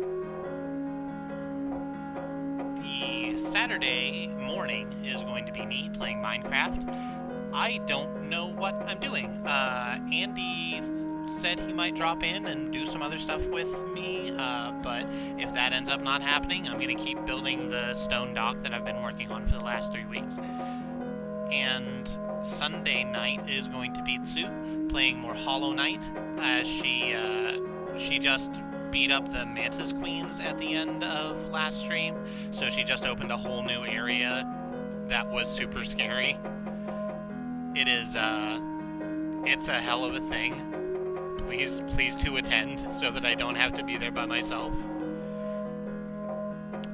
the Saturday morning is going to be me playing Minecraft. I don't know what I'm doing. Andy said he might drop in and do some other stuff with me, but if that ends up not happening, I'm going to keep building the stone dock that I've been working on for the last 3 weeks. And Sunday night is going to be Tsu playing more Hollow Knight, as she just beat up the Mantis Queens at the end of last stream, so she just opened a whole new area that was super scary. It is, it's a hell of a thing. Please to attend so that I don't have to be there by myself.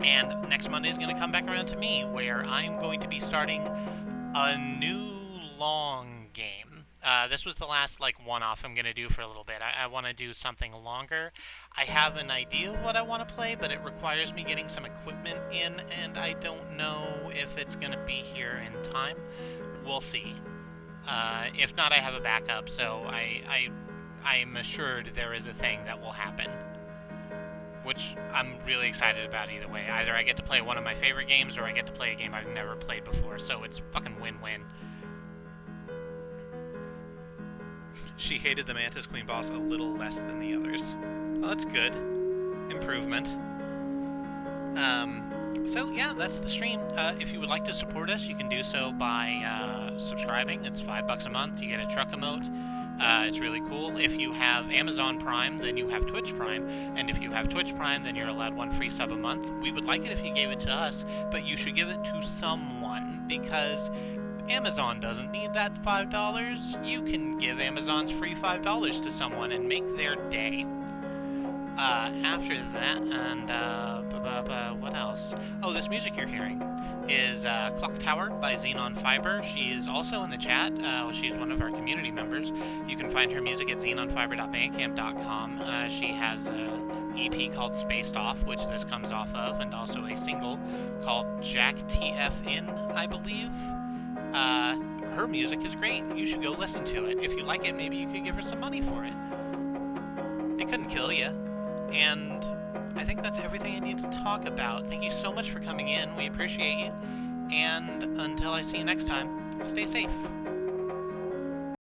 And next Monday is going to come back around to me, where I'm going to be starting a new long game. This was the last one-off I'm going to do for a little bit. I want to do something longer. I have an idea of what I want to play, but it requires me getting some equipment in, and I don't know if it's going to be here in time. We'll see. If not, I have a backup, so I'm assured there is a thing that will happen, which I'm really excited about either way. Either I get to play one of my favorite games, or I get to play a game I've never played before, so it's fucking win-win. She hated the Mantis Queen boss a little less than the others. Well, that's good. Improvement. So yeah, that's the stream. If you would like to support us, you can do so by subscribing. It's $5 a month. You get a truck emote. It's really cool. If you have Amazon Prime, then you have Twitch Prime. And if you have Twitch Prime, then you're allowed one free sub a month. We would like it if you gave it to us, but you should give it to someone, because Amazon doesn't need that $5. You can give Amazon's free $5 to someone and make their day. After that, and what else? Oh, this music you're hearing is Clock Tower by Xenon Fiber. She is also in the chat. She's one of our community members. You can find her music at xenonfiber.bandcamp.com. She has an EP called Spaced Off, which this comes off of, and also a single called Jack TFN, I believe. Her music is great. You should go listen to it. If you like it, maybe you could give her some money for it. It couldn't kill you. And I think that's everything I need to talk about. Thank you so much for coming in. We appreciate you. And until I see you next time, stay safe.